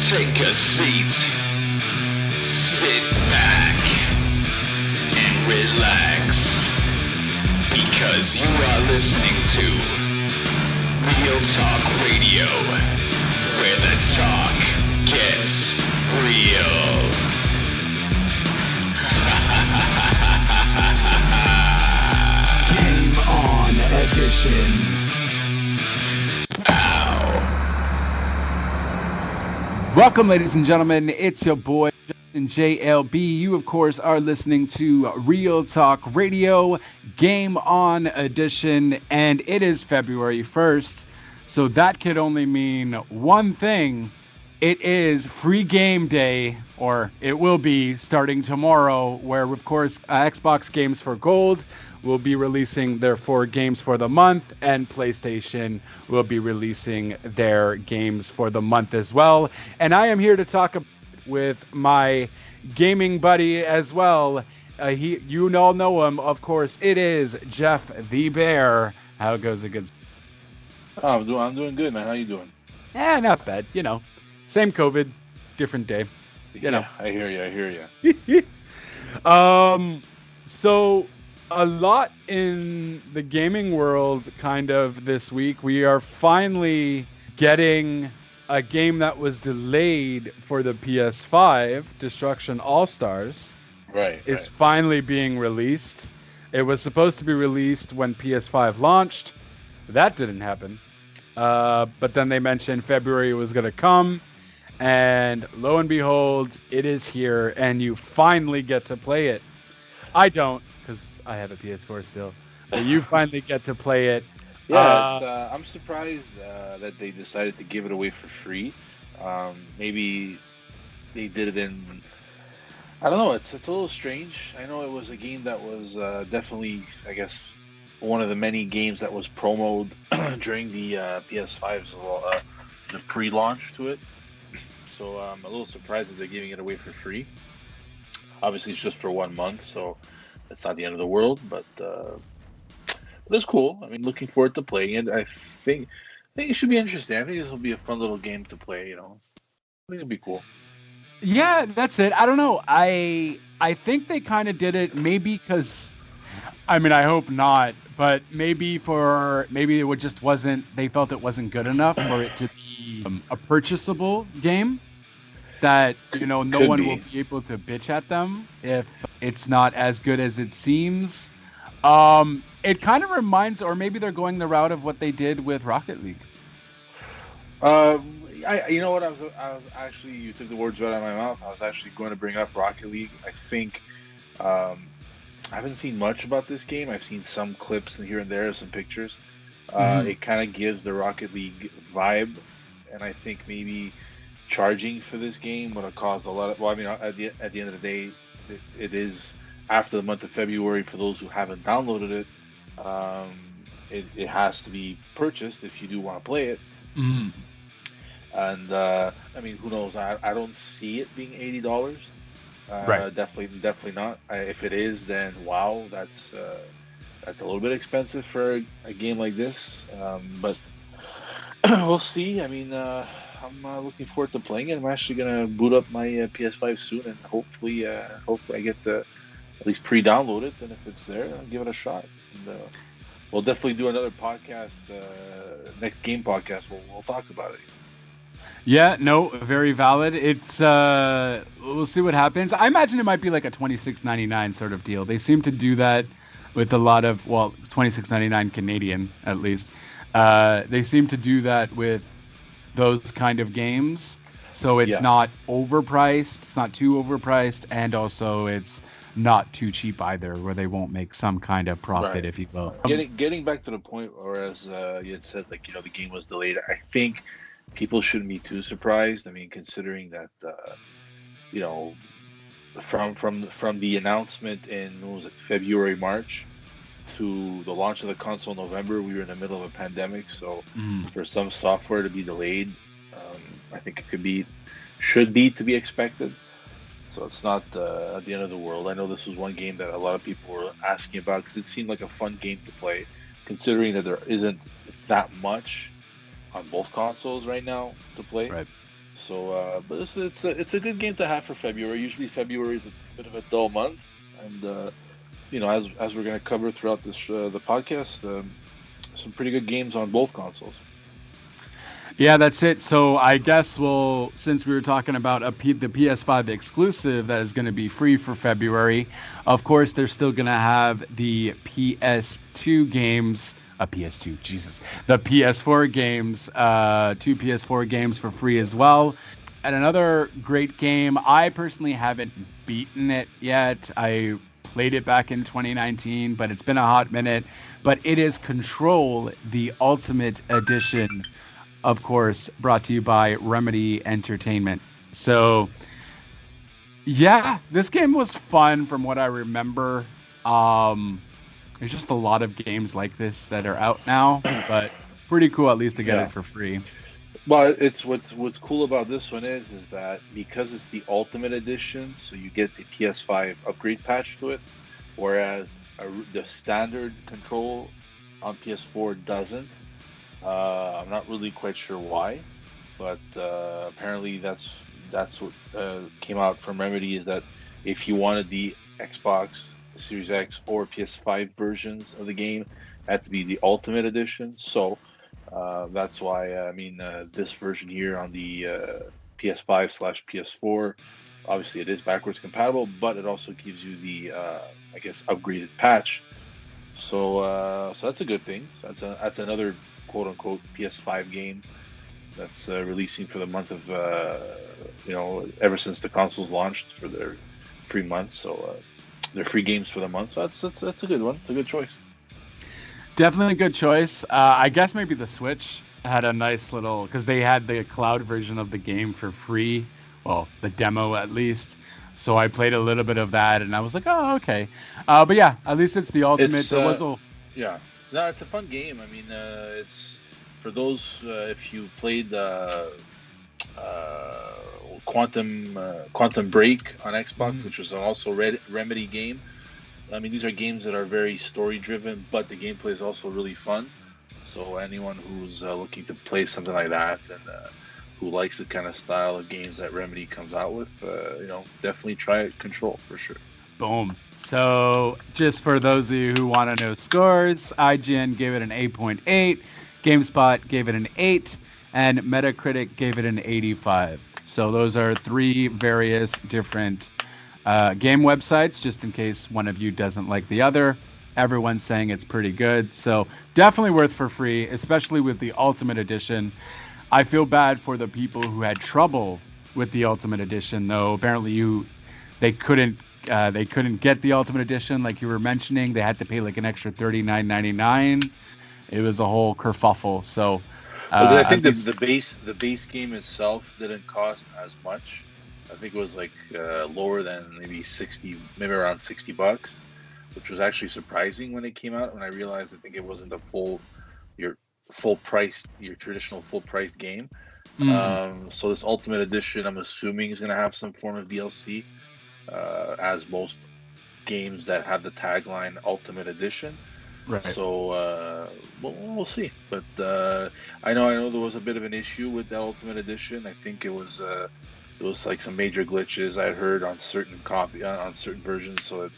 Take a seat, sit back, and relax, because you are listening to Real Talk Radio, where the talk gets real. Game On Edition. Welcome, ladies and gentlemen. It's your boy, Justin JLB. You, of course, are listening to Real Talk Radio, Game On Edition, and it is February 1st. So that could only mean one thing. It is free game day, or it will be starting tomorrow, where, of course, Xbox Games for Gold will be releasing their 4 games for the month, and PlayStation will be releasing their games for the month as well. And I am here to talk with my gaming buddy as well. You all know him, of course. It is Jeff the Bear. How it goes against? Oh, I'm doing good, man. How you doing? Not bad. You know, same COVID, different day. You know. I hear you. So a lot in the gaming world kind of this week. We are finally getting a game that was delayed for the PS5, Destruction All-Stars. Right. Is finally being released. It was supposed to be released when PS5 launched. That didn't happen. But then they mentioned February was going to come. And lo and behold, it is here. And you finally get to play it. I don't, because I have a PS4 still. But you finally get to play it. Yeah, I'm surprised that they decided to give it away for free. Maybe they did it in... I don't know. It's a little strange. I know it was a game that was definitely, I guess, one of the many games that was promoted during the PS5's the pre-launch to it. So I'm a little surprised that they're giving it away for free. Obviously, it's just for 1 month, so it's not the end of the world. But it's cool. I mean, looking forward to playing it. I think it should be interesting. I think this will be a fun little game to play. You know, I think it'll be cool. Yeah, that's it. I don't know. I think they kind of did it maybe because, I mean, I hope not, but maybe it just wasn't. They felt it wasn't good enough for it to be a purchasable game. That, you know, no one will be able to bitch at them if it's not as good as it seems. It kind of reminds, or maybe they're going the route of what they did with Rocket League. You know what? I was actually, you took the words right out of my mouth. I was actually going to bring up Rocket League. I think I haven't seen much about this game. I've seen some clips here and there, some pictures. It kind of gives the Rocket League vibe, and I think maybe charging for this game would have caused a lot of... Well, I mean, at the end of the day, it is after the month of February. For those who haven't downloaded it, it has to be purchased if you do want to play it. Mm-hmm. And I mean, who knows? I don't see it being $80. Right. Definitely not. If it is, then wow, that's a little bit expensive for a game like this. But we'll see. I mean, I'm looking forward to playing it. I'm actually gonna boot up my PS5 soon, and hopefully I get to at least pre-download it. And if it's there, I'll give it a shot. And, we'll definitely do another podcast. Next game podcast, we'll talk about it. Yeah, no, very valid. It's we'll see what happens. I imagine it might be like a $26.99 sort of deal. They seem to do that with a lot of, well, it's $26.99 Canadian at least. They seem to do that with those kind of games. So it's not overpriced, it's not too overpriced, and also it's not too cheap either, where they won't make some kind of profit, if you will. Getting back to the point, or as you had said, like, you know, the game was delayed. I think people shouldn't be too surprised. I mean, considering that, you know, from the announcement in, what was it, February, March, to the launch of the console in November, we were in the middle of a pandemic. So for some software to be delayed, I think it should be to be expected. So it's not at the end of the world. I know this was one game that a lot of people were asking about because it seemed like a fun game to play, considering that there isn't that much on both consoles right now to play. Right. So, but it's a good game to have for February. Usually February is a bit of a dull month, and as we're going to cover throughout this the podcast, some pretty good games on both consoles. Yeah, that's it. So I guess since we were talking about the PS5 exclusive that is going to be free for February, of course, they're still going to have the PS2 games, PS2, Jesus, the PS4 games, two PS4 games for free as well. And another great game, I personally haven't beaten it yet. I played it back in 2019, but it's been a hot minute. But it is Control, the Ultimate Edition, of course, brought to you by Remedy Entertainment. So, yeah, this game was fun from what I remember. There's just a lot of games like this that are out now, but pretty cool at least to get it for free. Well, it's what's cool about this one is that because it's the Ultimate Edition, so you get the PS5 upgrade patch to it, whereas the standard Control on PS4 doesn't. I'm not really quite sure why, but apparently that's what came out from Remedy, is that if you wanted the Xbox Series X or PS5 versions of the game, it had to be the Ultimate Edition. So that's why this version here on the PS5/PS4, obviously it is backwards compatible, but it also gives you the upgraded patch. So that's a good thing. That's another quote unquote PS5 game that's releasing for the month of ever since the consoles launched for their free month. So they're free games for the month. So that's a good one. It's a good choice. Definitely a good choice. I guess maybe the Switch had a nice little, because they had the cloud version of the game for free. Well, the demo at least. So I played a little bit of that, and I was like, oh, okay. But yeah, at least it's the Ultimate. Yeah. No, it's a fun game. I mean, it's for those if you played Quantum Break on Xbox, which was also a Remedy game. I mean, these are games that are very story driven, but the gameplay is also really fun. So anyone who's looking to play something like that and who likes the kind of style of games that Remedy comes out with, definitely try it. Control for sure. Boom. So just for those of you who want to know scores, IGN gave it an 8.8, GameSpot gave it an 8, and Metacritic gave it an 85. So those are three various different game websites, just in case one of you doesn't like the other. Everyone's saying it's pretty good. So definitely worth for free, especially with the Ultimate Edition. I feel bad for the people who had trouble with the Ultimate Edition, though. Apparently they couldn't get the Ultimate Edition, like you were mentioning. They had to pay like an extra $39.99. It was a whole kerfuffle. So, I think the base game itself didn't cost as much. I think it was like lower than maybe around $60, which was actually surprising when it came out. When I realized, I think it wasn't your traditional full priced game. So this Ultimate Edition, I'm assuming, is going to have some form of DLC. As most games that have the tagline Ultimate Edition. Right. So we'll see. But I know there was a bit of an issue with that Ultimate Edition. I think it was like some major glitches I heard on certain versions, so it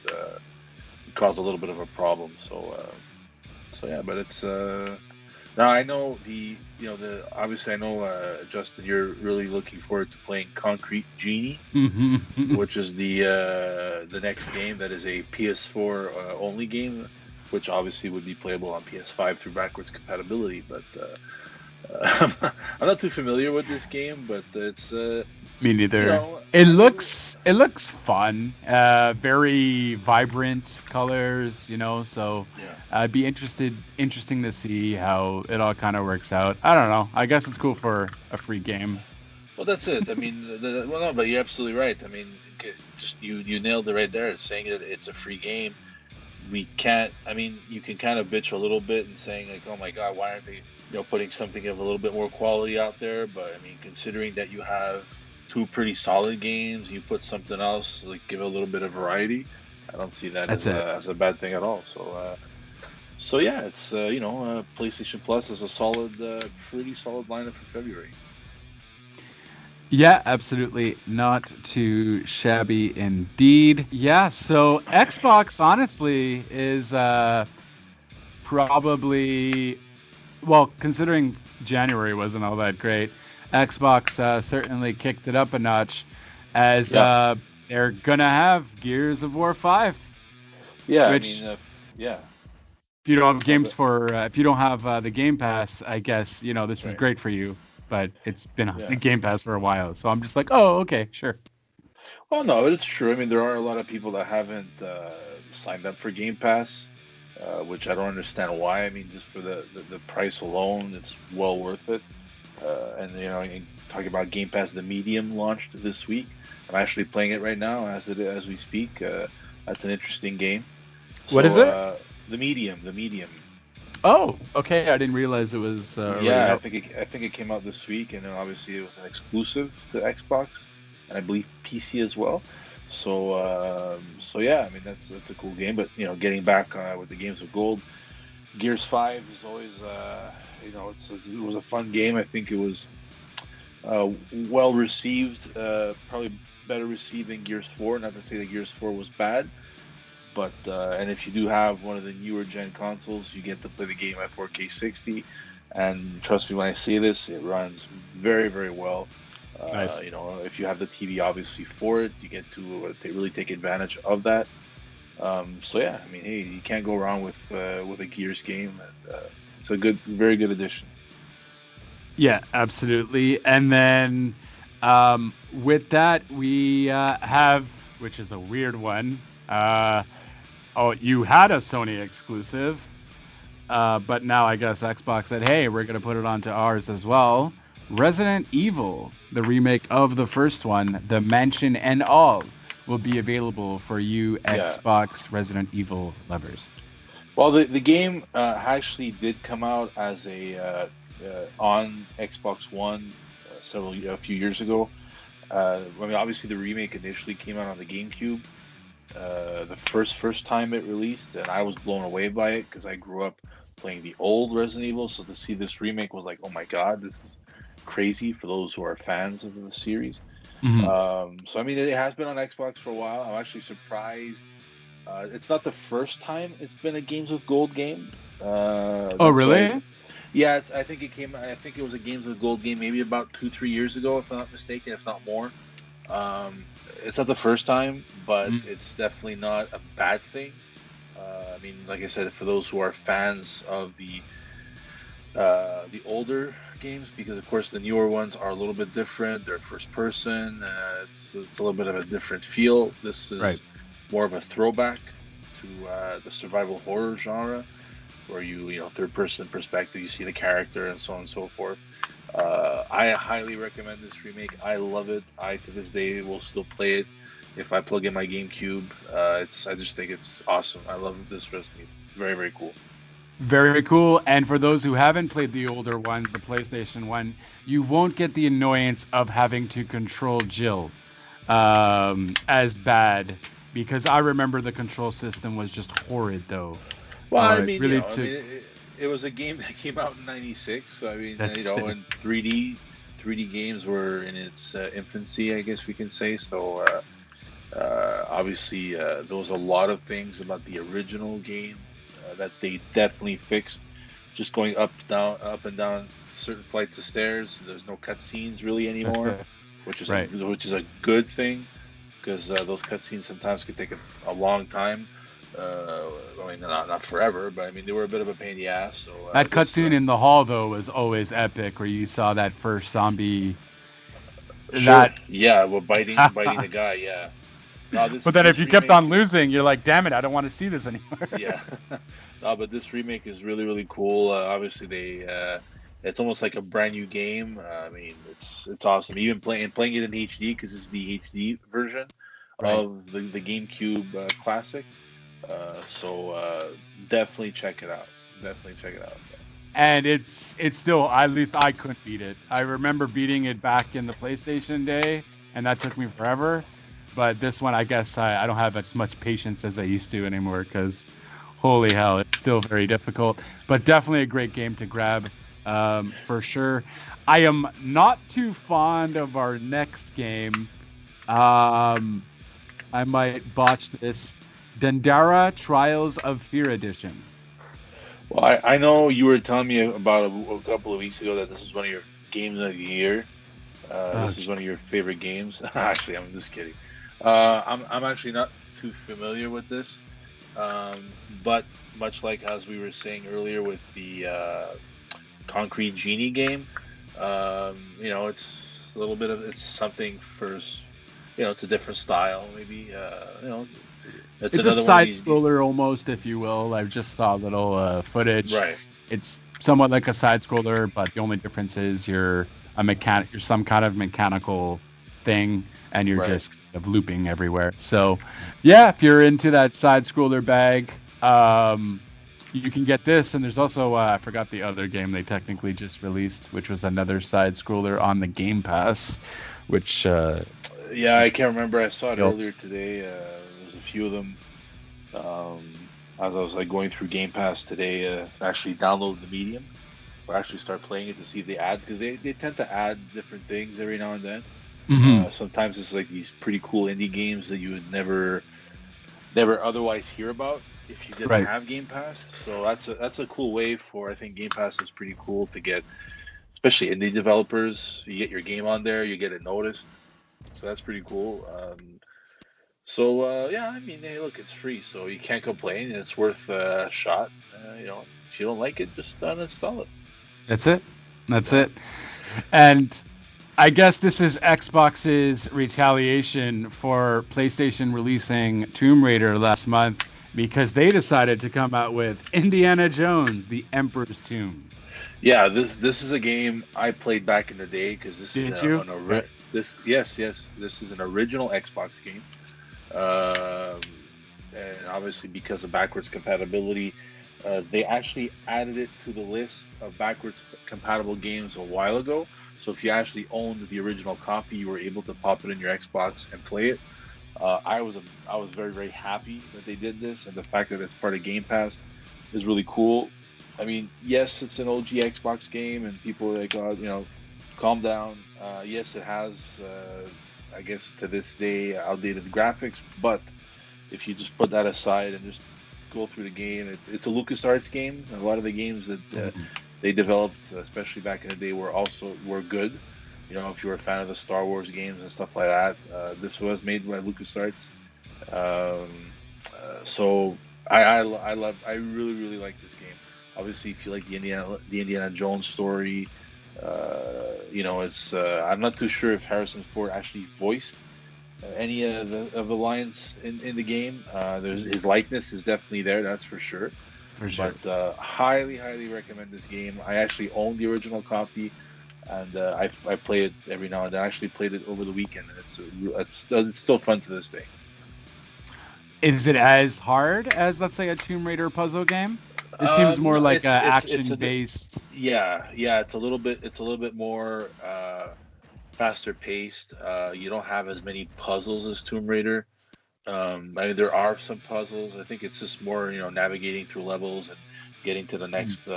caused a little bit of a problem. So yeah, but it's now I know obviously I know Justin, you're really looking forward to playing Concrete Genie, which is the next game that is a PS4 only game, which obviously would be playable on PS5 through backwards compatibility. But I'm not too familiar with this game, but it's me neither. It looks fun, very vibrant colors, so I'd be interesting to see how it all kind of works out. I don't know. I guess it's cool for a free game. Well, that's it. I mean, but you're absolutely right. I mean, just you nailed it right there, saying that it's a free game. You can kind of bitch a little bit and saying like, oh my God, why aren't they, putting something of a little bit more quality out there? But I mean, considering that you have two pretty solid games, you put something else, like give it a little bit of variety. I don't see that as a bad thing at all. So yeah, it's PlayStation Plus is a pretty solid lineup for February. Yeah, absolutely. Not too shabby indeed. Yeah, so Xbox honestly is probably, well, considering January wasn't all that great, Xbox certainly kicked it up a notch as Yeah, they're gonna have Gears of War 5, yeah. I mean, which yeah, if you don't have no, games for if you don't have the Game Pass, I guess this is right. great for you. But it's been on the Yeah. Game Pass for a while, so I'm just like, oh, okay, sure. Well, no, it's true. I mean, there are a lot of people that haven't signed up for Game Pass, which I don't understand why. I mean, just for the price alone, it's well worth it. And talking about Game Pass, the Medium launched this week. I'm actually playing it right now as we speak. That's an interesting game. What is So it? the Medium. Oh, okay. I didn't realize it was already Yeah, out. I think it came out this week, and then obviously it was an exclusive to Xbox, and I believe PC as well. So yeah, I mean that's a cool game. But getting back with the games of gold, Gears 5 is always it was a fun game. I think it was well received, probably better received than Gears 4. Not to say that Gears 4 was bad, but and if you do have one of the newer gen consoles, you get to play the game at 4K 60. And trust me when I say this, it runs very, very well. Nice. If you have the TV obviously for it, you get to really take advantage of that. So yeah, I mean, hey, you can't go wrong with a Gears game. And, it's a very good addition. Yeah, absolutely. And then with that, we have, which is a weird one. Oh, you had a Sony exclusive, but now I guess Xbox said, hey, we're going to put it onto ours as well. Resident Evil, the remake of the first one, The Mansion and All, will be available for you Yeah. Xbox Resident Evil lovers. Well, the game actually did come out as on Xbox One a few years ago. I mean, obviously the remake initially came out on the GameCube. The first time it released, and I was blown away by it because I grew up playing the old Resident Evil. So to see this remake was like, oh my god, this is crazy for those who are fans of the series. Mhm. So I mean, it has been on Xbox for a while. I'm actually surprised. It's not the first time it's been a Games with Gold game. Oh, That's why. really? Yeah, I think it came. I think it was a Games with Gold game maybe about 2-3 years ago, if I'm not mistaken, if not more. It's not the first time, but Mhm. it's definitely not a bad thing. I mean, like I said, for those who are fans of the older games, because of course the newer ones are a little bit different. They're first person. It's a little bit of a different feel. This is Right. more of a throwback to the survival horror genre, where third person perspective, you see the character and so on and so forth. I highly recommend this remake. I love it. I to this day will still play it if I plug in my GameCube. I just think it's awesome. I love this Resident Evil. Very, very cool. Very cool. And for those who haven't played the older ones, the PlayStation one, you won't get the annoyance of having to control Jill as bad, because I remember the control system was just horrid, though. Well, I It mean, really I took. mean, it was a game that came out in '96. So I mean, That's it. and 3D games were in its infancy, I guess we can say. So obviously, there was a lot of things about the original game that they definitely fixed. Just going up and down certain flights of stairs. There's no cutscenes really anymore, Right. which is a good thing, because those cutscenes sometimes could take a long time. I mean, not forever, but I mean, they were a bit of a pain in the ass. So That cutscene in the hall, though, was always epic, where you saw that first zombie. sure, That. yeah, well, biting the guy, yeah. No, But then if this you kept remake, on losing, you're like, damn it, I don't want to see this anymore. yeah. No, but this remake is really, really cool. Obviously, it's almost like a brand new game. I mean, it's awesome. Even playing it in HD, because it's the HD version Right. of the GameCube Classic. Definitely check it out. Definitely check it out. And it's still, at least I couldn't beat it. I remember beating it back in the PlayStation day, and that took me forever. But this one, I guess I don't have as much patience as I used to anymore, because holy hell, it's still very difficult. But definitely a great game to grab for sure. I am not too fond of our next game. I might botch this. Dandara Trials of Fear Edition. Well, I know you were telling me about a couple of weeks ago that this is one of your games of the year. This is one of your favorite games. Actually, I'm just kidding. I'm actually not too familiar with this, but much like as we were saying earlier with the Concrete Genie game, it's a little bit of it's something for, it's a different style. Maybe it's a side scroller almost, if you will. I just saw a little footage. Right. It's somewhat like a side scroller, but the only difference is you're some kind of mechanical thing, and you're just kind of looping everywhere. So, yeah, if you're into that side scroller bag, you can get this. And there's also I forgot the other game they technically just released, which was another side scroller on the Game Pass, which I can't remember. I saw it earlier today. There's a few of them. As I was going through Game Pass today, actually download the Medium, or actually start playing it to see the ads, because they tend to add different things every now and then. Mm-hmm. Sometimes it's these pretty cool indie games that you would never otherwise hear about if you didn't have Game Pass. So that's a cool way for, I think Game Pass is pretty cool to get, especially indie developers. You get your game on there, you get it noticed. So that's pretty cool. Hey, look, it's free, so you can't complain. It's worth a shot. If you don't like it, just uninstall it. That's it. And I guess this is Xbox's retaliation for PlayStation releasing Tomb Raider last month, because they decided to come out with Indiana Jones: The Emperor's Tomb. Yeah, this is a game I played back in the day, because this is this is an original Xbox game. And obviously because of backwards compatibility, they actually added it to the list of backwards compatible games a while ago. So if you actually owned the original copy, you were able to pop it in your Xbox and play it. I was very, very happy that they did this, and the fact that it's part of Game Pass is really cool. I mean, yes, it's an OG Xbox game, and people are like, calm down. Yes, it has, I guess to this day, outdated graphics, but if you just put that aside and just go through the game, it's a LucasArts game. A lot of the games that they developed, especially back in the day, were good. If you were a fan of the Star Wars games and stuff like that, this was made by LucasArts. So I really, really like this game. Obviously, if you like the Indiana Jones story, it's I'm not too sure if Harrison Ford actually voiced any of the lines in the game. His likeness is definitely there, that's for sure. But highly, highly recommend this game. I actually own the original copy, and I play it every now and then. I actually played it over the weekend, and it's still fun to this day. Is it as hard as, let's say, a Tomb Raider puzzle game? It seems more like action-based. Yeah. It's a little bit more faster paced. You don't have as many puzzles as Tomb Raider. There are some puzzles. I think it's just more, navigating through levels and getting to the next.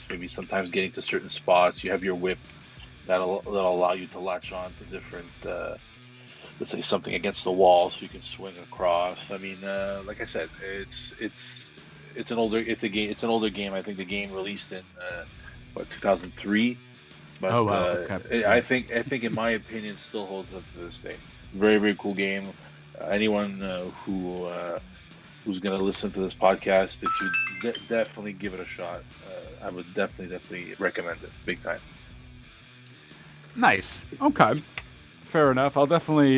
Maybe sometimes getting to certain spots. You have your whip that'll allow you to latch on to different. Let's say something against the wall, so you can swing across. I mean, like I said, it's an older game. I think the game released in 2003. But oh wow! Okay. I think in my opinion still holds up to this day. Very, very cool game. Anyone who's gonna listen to this podcast, if you definitely give it a shot, I would definitely recommend it big time. Nice. Okay. Fair enough. I'll definitely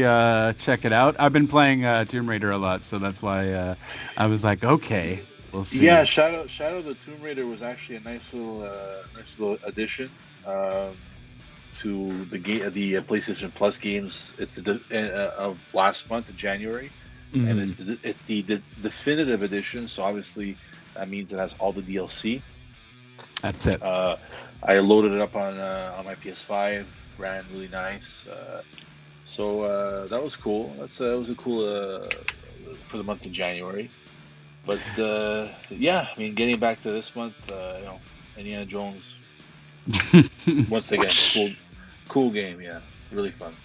check it out. I've been playing Tomb Raider a lot, so that's why I was like, okay, we'll see. Yeah, Shadow of the Tomb Raider was actually a nice little addition to the PlayStation Plus games. It's of last month in January, and it's the definitive edition. So obviously that means it has all the DLC. That's it. I loaded it up on my PS5. Ran really nice. So that was cool. It was a cool for the month of January. But getting back to this month, Indiana Jones Once again, cool game. Yeah, really fun.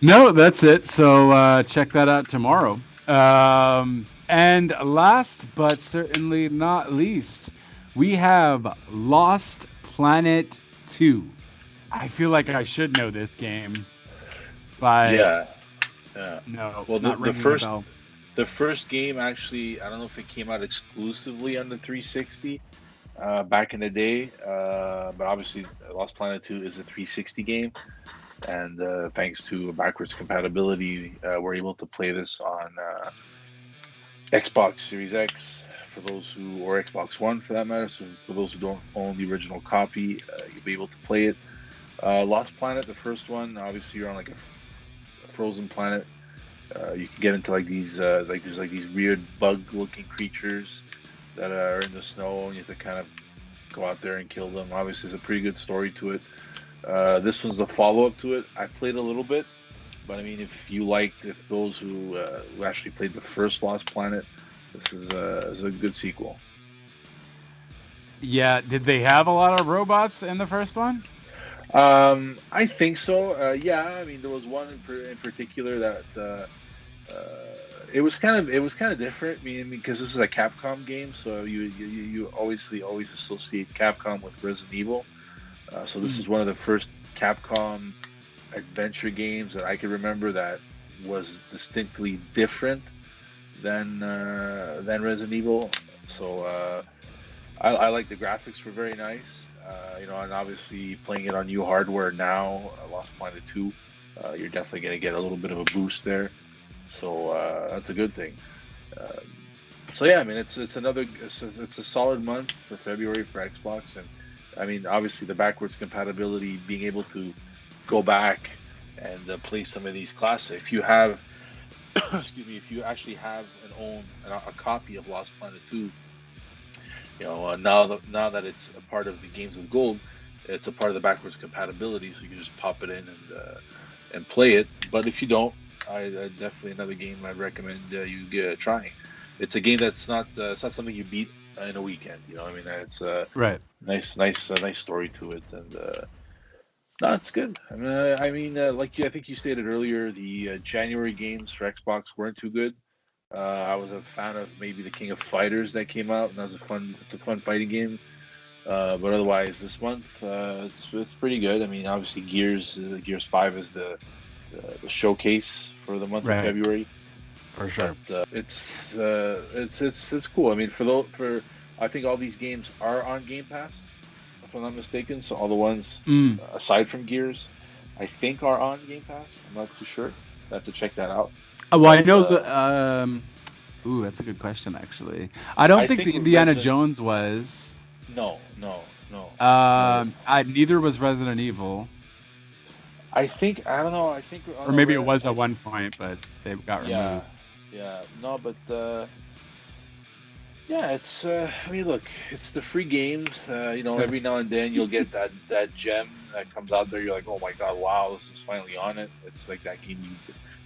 No, that's it. So check that out tomorrow. And last but certainly not least, we have Lost Planet 2. I feel like I should know this game, but Yeah, yeah. no, Well, not ringing a bell. the first game actually, I don't know if it came out exclusively on the 360 back in the day, but obviously Lost Planet 2 is a 360 game, and thanks to backwards compatibility, we're able to play this on Xbox Series X for those who, or Xbox One for that matter. So for those who don't own the original copy, you'll be able to play it. Lost Planet, the first one, obviously you're on like a frozen planet. You can get into like these like there's like these weird bug-looking creatures that are in the snow, and you have to kind of go out there and kill them. Obviously, there's a pretty good story to it. This one's a follow-up to it. I played a little bit, but I mean, if those who actually played the first Lost Planet, this is a good sequel. Yeah, did they have a lot of robots in the first one? I think so. Yeah, I mean, there was one in particular that it was kind of different. I mean, because this is a Capcom game, so you obviously always associate Capcom with Resident Evil. So this is one of the first Capcom adventure games that I can remember that was distinctly different than Resident Evil. So I like the graphics were very nice. And obviously playing it on new hardware now, Lost Planet 2, you're definitely going to get a little bit of a boost there. So that's a good thing. So yeah, I mean, it's a solid month for February for Xbox, and I mean, obviously the backwards compatibility, being able to go back and play some of these classics. If you have, excuse me, if you actually have and own a copy of Lost Planet 2. Now that it's a part of the Games with Gold, it's a part of the backwards compatibility, so you can just pop it in and play it. But if you don't, I definitely another game I'd recommend you trying. It's a game that's not something you beat in a weekend. I mean, it's Right. nice story to it, and no, it's good. I think you stated earlier, the January games for Xbox weren't too good. I was a fan of maybe the King of Fighters that came out, and it's a fun fighting game. But otherwise, this month it's pretty good. I mean, obviously, Gears 5 is the showcase for the month of February. For sure, but, it's cool. I mean, I think all these games are on Game Pass, if I'm not mistaken. So all the ones aside from Gears, I think are on Game Pass. I'm not too sure. I have to check that out. Well, I know the. Ooh, that's a good question, actually. I don't think the Indiana Jones was. No. Neither was Resident Evil. I don't know. Or maybe it was at one point, but they got removed. Yeah. No, but yeah, it's. I mean, look, it's the free games. Every now and then you'll get that gem that comes out there. You're like, oh my god, wow, this is finally on it. It's like that game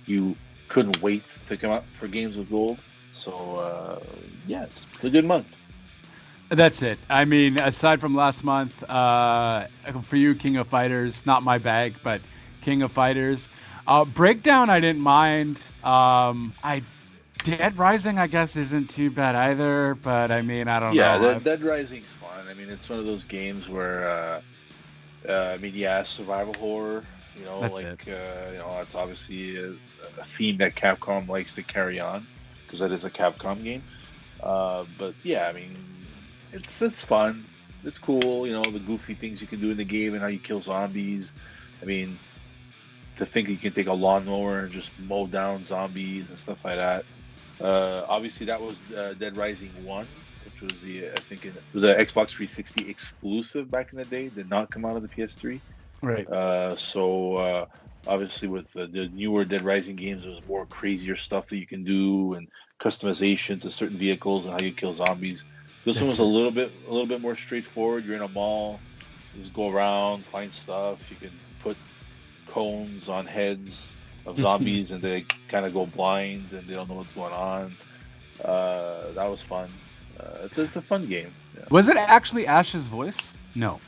you couldn't wait to come out for Games with Gold. So yeah, it's a good month. That's it. I mean, aside from last month, for you, King of Fighters, not my bag, but King of Fighters. Breakdown, I didn't mind. Dead Rising, I guess, isn't too bad either, but I mean, I don't know. Yeah, Dead Rising's fun. I mean, it's one of those games where, survival horror. It's obviously a theme that Capcom likes to carry on, because that is a Capcom game. But yeah, I mean, it's fun. It's cool. The goofy things you can do in the game and how you kill zombies. I mean, to think you can take a lawnmower and just mow down zombies and stuff like that. Obviously, that was Dead Rising 1, which was it was an Xbox 360 exclusive back in the day. Did not come out of the PS3. Right. So obviously, with the newer Dead Rising games, there's more crazier stuff that you can do and customization to certain vehicles and how you kill zombies. This one was a little bit more straightforward. You're in a mall, you just go around, find stuff. You can put cones on heads of zombies, and they kind of go blind and they don't know what's going on. That was fun. It's a fun game. Yeah. Was it actually Ash's voice? No.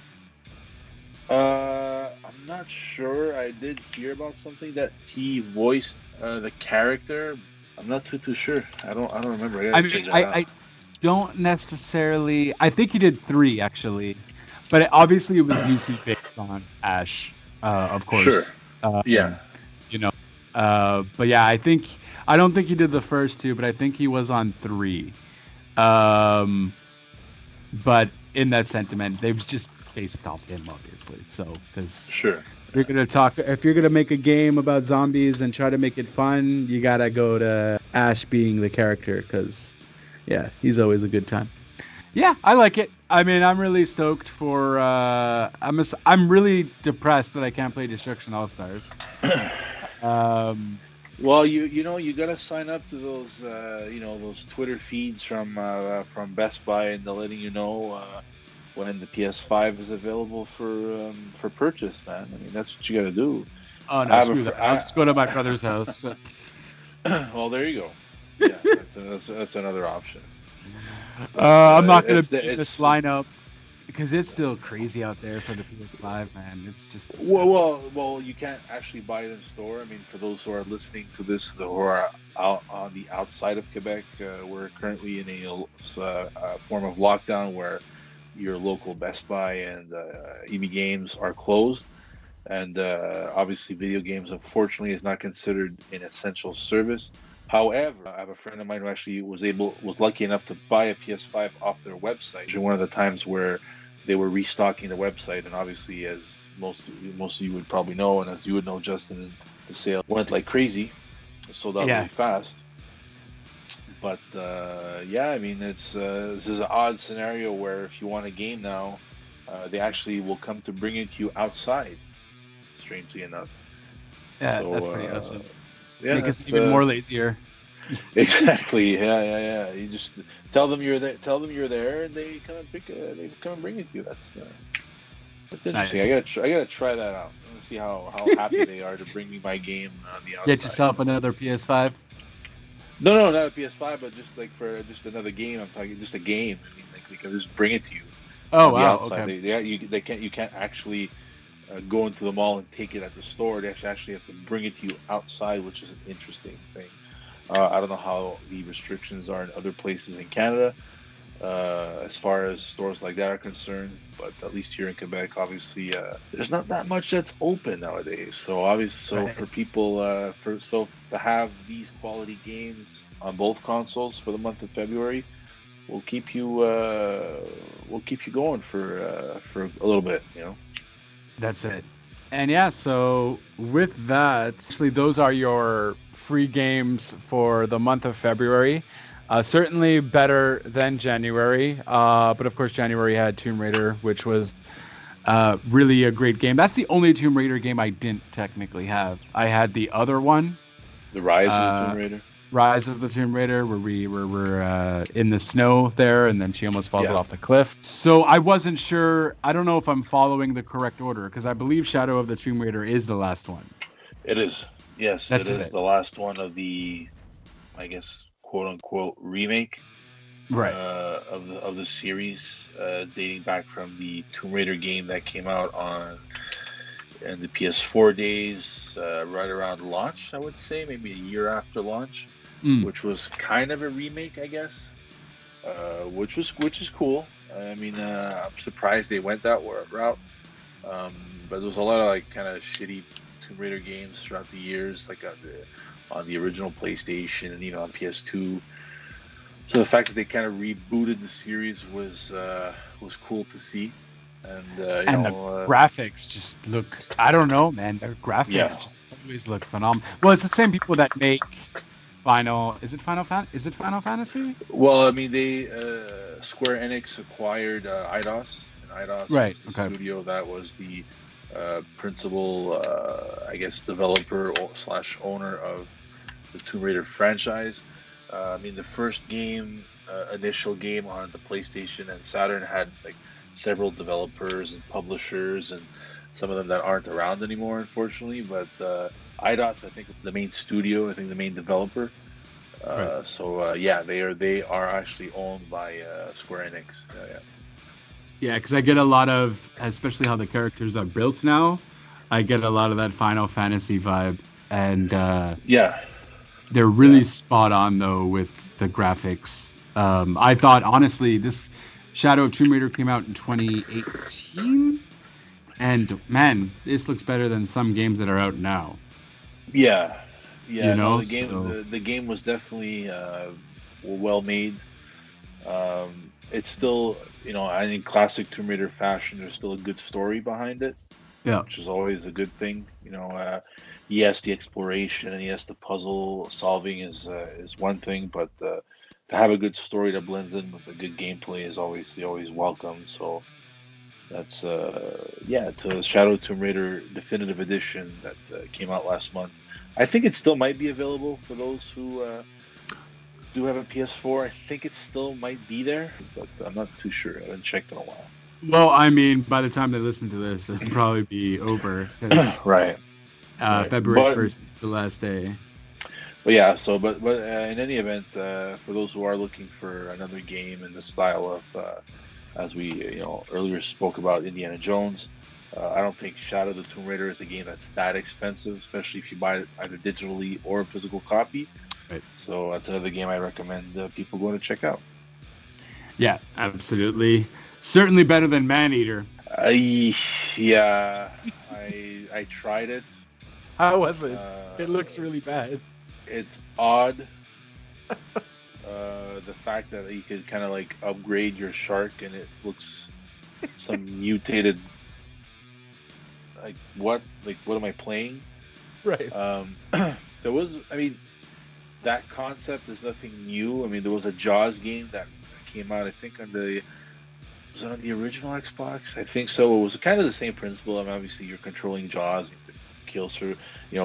I'm not sure. I did hear about something that he voiced the character. I'm not too sure. I don't remember. I I gotta mean, check that out. I don't necessarily. I think he did three actually, but obviously it was loosely based on Ash, of Sure. course. Yeah. Um, you know, but yeah, I don't think he did the first two, but I think he was on three. Um, but in that sentiment, they was just based off him, obviously. So, because Sure. if you're gonna make a game about zombies and try to make it fun, you gotta go to Ash being the character, because yeah, he's always a good time. Yeah, I like it. I mean, I'm really stoked for. I'm really depressed that I can't play Destruction All Stars. Well, you gotta sign up to those those Twitter feeds from Best Buy, and they're letting you know when the PS5 is available for purchase, man. I mean, that's what you gotta do. Oh I no, have a screw fr- that. I'll just go to my brother's house. Well, there you go. Yeah, that's another option. But I'm not gonna it's be in this lineup because it's still crazy out there for the PS5, man. It's just disgusting. well, you can't actually buy it in store. I mean, for those who are listening to this, who are out on the outside of Quebec, we're currently in a form of lockdown where your local Best Buy and EB Games are closed, and obviously, video games, unfortunately, is not considered an essential service. However, I have a friend of mine who actually was lucky enough to buy a PS5 off their website. One of the times where they were restocking the website, and obviously, as most of you would probably know, and as you would know, Justin, the sale went like crazy, sold out Yeah. really fast. But yeah, I mean, this is an odd scenario where if you want a game now, they actually will come to bring it to you outside. Strangely enough. Yeah, So, that's pretty awesome. Yeah, Make us that's, even more lazier. exactly. Yeah. You just tell them you're there. Tell them you're there, and they come and they come and bring it to you. That's interesting. Nice. I gotta try that out. I want to see how happy they are to bring me my game on the outside. Get yourself another PS5. No, not a PS5, but just like for just another game. I'm talking just a game. I mean, like they can just bring it to you. Oh On the wow. outside. Okay. You can't actually go into the mall and take it at the store. They actually have to bring it to you outside, which is an interesting thing. I don't know how the restrictions are in other places in Canada as far as stores like that are concerned, but at least here in Quebec, obviously, there's not that much that's open nowadays. So obviously, Right. for people, to have these quality games on both consoles for the month of February, we'll keep you going for a little bit, you know. That's it. And yeah, so with that, actually, those are your free games for the month of February. Certainly better than January. But of course, January had Tomb Raider, which was really a great game. That's the only Tomb Raider game I didn't technically have. I had the other one, The Rise of the Tomb Raider. Rise of the Tomb Raider, where we were in the snow there, and then she almost falls off the cliff. So I wasn't sure. I don't know if I'm following the correct order, because I believe Shadow of the Tomb Raider is the last one. It is. Yes, That's it is the last one of the, I guess, quote unquote remake, Right. of the series, dating back from the Tomb Raider game that came out in the PS4 days, right around launch. I would say maybe a year after launch, which was kind of a remake, I guess, which is cool. I mean, I'm surprised they went that route, but there was a lot of like kind of shitty Tomb Raider games throughout the years, like on the original PlayStation and on PS2. So the fact that they kind of rebooted the series was cool to see, and the graphics just look. I don't know, man. Their graphics just always look phenomenal. Well, it's the same people that make Is it Final Fantasy? Well, I mean, they Square Enix acquired Eidos, and Eidos was the studio that was the principal, I guess, developer / owner of the Tomb Raider franchise. I mean, the first game, initial game on the PlayStation and Saturn had like several developers and publishers, and some of them that aren't around anymore, unfortunately. But Eidos, I think, the main studio, I think the main developer. So yeah, they are actually owned by Square Enix. Yeah, because I get a lot of, especially how the characters are built now, I get a lot of that Final Fantasy vibe. And Yeah, they're yeah, really spot on, though, with the graphics. I thought, honestly, this Shadow of Tomb Raider came out in 2018. And man, this looks better than some games that are out now, yeah, you yeah. No, know? the game So, the game was definitely well made. It's still, I think classic Tomb Raider fashion. There's still a good story behind it, yeah. which is always a good thing. Yes, the exploration and yes, the puzzle solving is one thing, but to have a good story that blends in with a good gameplay is always welcome. So that's yeah, to Shadow Tomb Raider Definitive Edition that came out last month. I think it still might be available for those who do have a PS4. I think it still might be there, but I'm not too sure. I haven't checked in a while. Well, I mean, by the time they listen to this, it'll probably be over because Right, right. February 1st is the last day. But yeah, but in any event, for those who are looking for another game in the style of, as we earlier spoke about Indiana Jones, I don't think Shadow of the Tomb Raider is a game that's that expensive, especially if you buy it either digitally or a physical copy. Right. So that's another game I recommend people going to check out. Yeah, absolutely. Certainly better than Maneater. Yeah, I tried it. How was it? Uh, It looks really bad. it's odd. The fact that you could kind of like upgrade your shark and it looks some mutated. What am I playing? Right. There was, I mean, that concept is nothing new. I mean, there was a Jaws game that came out, I think, was it on the original Xbox? I think so. It was kind of the same principle. I mean, obviously, you're controlling Jaws, you have to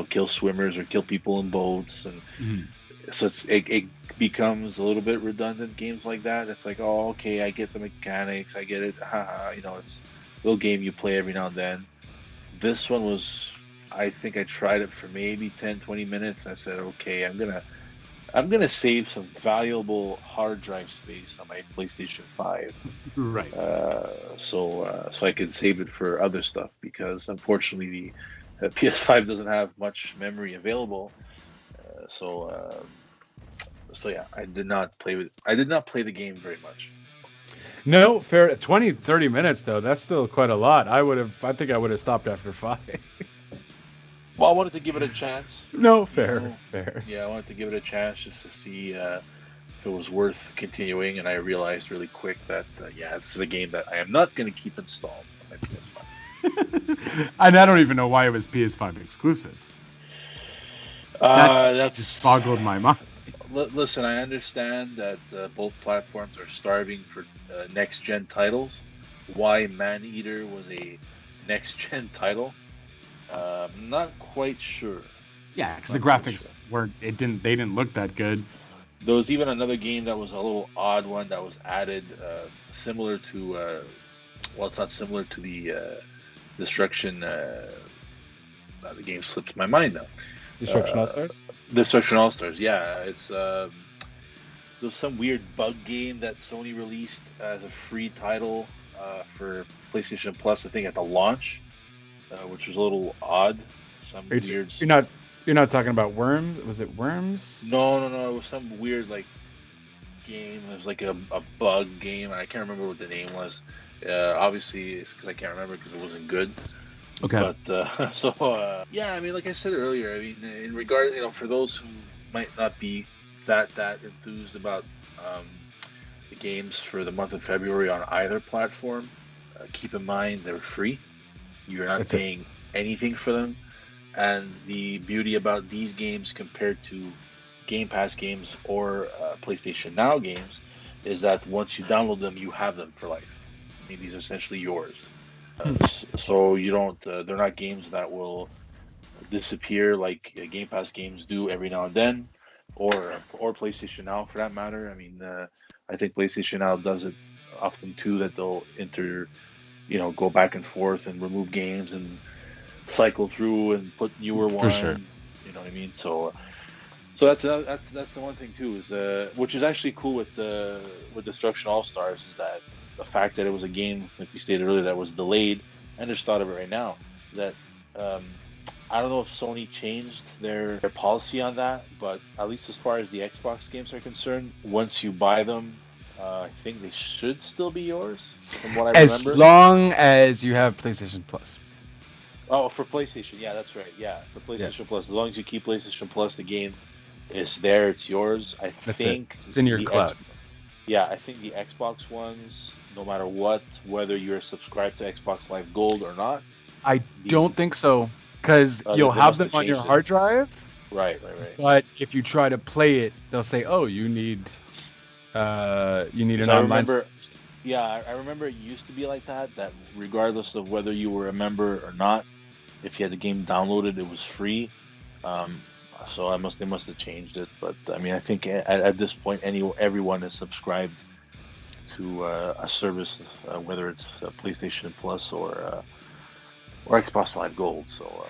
kill swimmers or kill people in boats, and Mhm. so it becomes a little bit redundant. Games like that, it's like, oh, okay, I get the mechanics, I get it. Haha, it's a little game you play every now and then. This one was, I think I tried it for maybe 10, 20 minutes. And I said, okay, I'm gonna save some valuable hard drive space on my PlayStation 5, Right. so I can save it for other stuff because unfortunately the PS5 doesn't have much memory available. So yeah, I did not play the game very much. No, fair. 20, 30 minutes, though. That's still quite a lot. I think I would have stopped after 5. Well, I wanted to give it a chance. No, fair. Yeah, I wanted to give it a chance just to see if it was worth continuing, and I realized really quick that this is a game that I am not going to keep installed on my PS5. And I don't even know why it was PS5 exclusive. That just boggled my mind. Listen, I understand that both platforms are starving for next-gen titles. Why Maneater was a next-gen title, I'm not quite sure. Yeah, because the graphics they didn't look that good. There was even another game that was a little odd one that was added, similar to, well, it's not similar to the Destruction. The game slips my mind now. Destruction All Stars. Destruction All Stars, yeah. It's there's some weird bug game that Sony released as a free title for PlayStation Plus, I think at the launch, which was a little odd. Some weird. You're not talking about Worms? Was it Worms? No. It was some weird game. It was like a bug game, and I can't remember what the name was. Obviously, it's because I can't remember because it wasn't good. Okay. But yeah, I mean, like I said earlier, I mean, in regard, for those who might not be that enthused about the games for the month of February on either platform, keep in mind they're free. You're not paying anything for them, and the beauty about these games compared to Game Pass games or PlayStation Now games is that once you download them, you have them for life. I mean, these are essentially yours. So you don't. They're not games that will disappear like Game Pass games do every now and then, or PlayStation Now for that matter. I mean, I think PlayStation Now does it often too. That they'll go back and forth and remove games and cycle through and put newer ones. For sure. You know what I mean? So that's the one thing too is which is actually cool with Destruction All Stars is that the fact that it was a game, like we stated earlier, that was delayed. I just thought of it right now that um, I don't know if Sony changed their policy on that, but at least as far as the Xbox games are concerned, once you buy them, I think they should still be yours, from what I As remember. long as you have PlayStation Plus. Oh, for PlayStation, yeah, that's right. Yeah, for Yeah. PlayStation Plus, as long as you keep PlayStation Plus, the game is there. It's yours. I That's think it. It's in your the cloud. yeah, I think the Xbox ones, no matter what, whether you're subscribed to Xbox Live Gold or not, I these don't think so, because they you'll have must them have on your changed it. hard drive. Right. But if you try to play it, they'll say, "Oh, you need an I online." remember, yeah, I remember it used to be like that. That regardless of whether you were a member or not, if you had the game downloaded, it was free. Um, so they must have changed it. But I mean, I think at this point, everyone is subscribed to a service, whether it's PlayStation Plus or Xbox Live Gold. So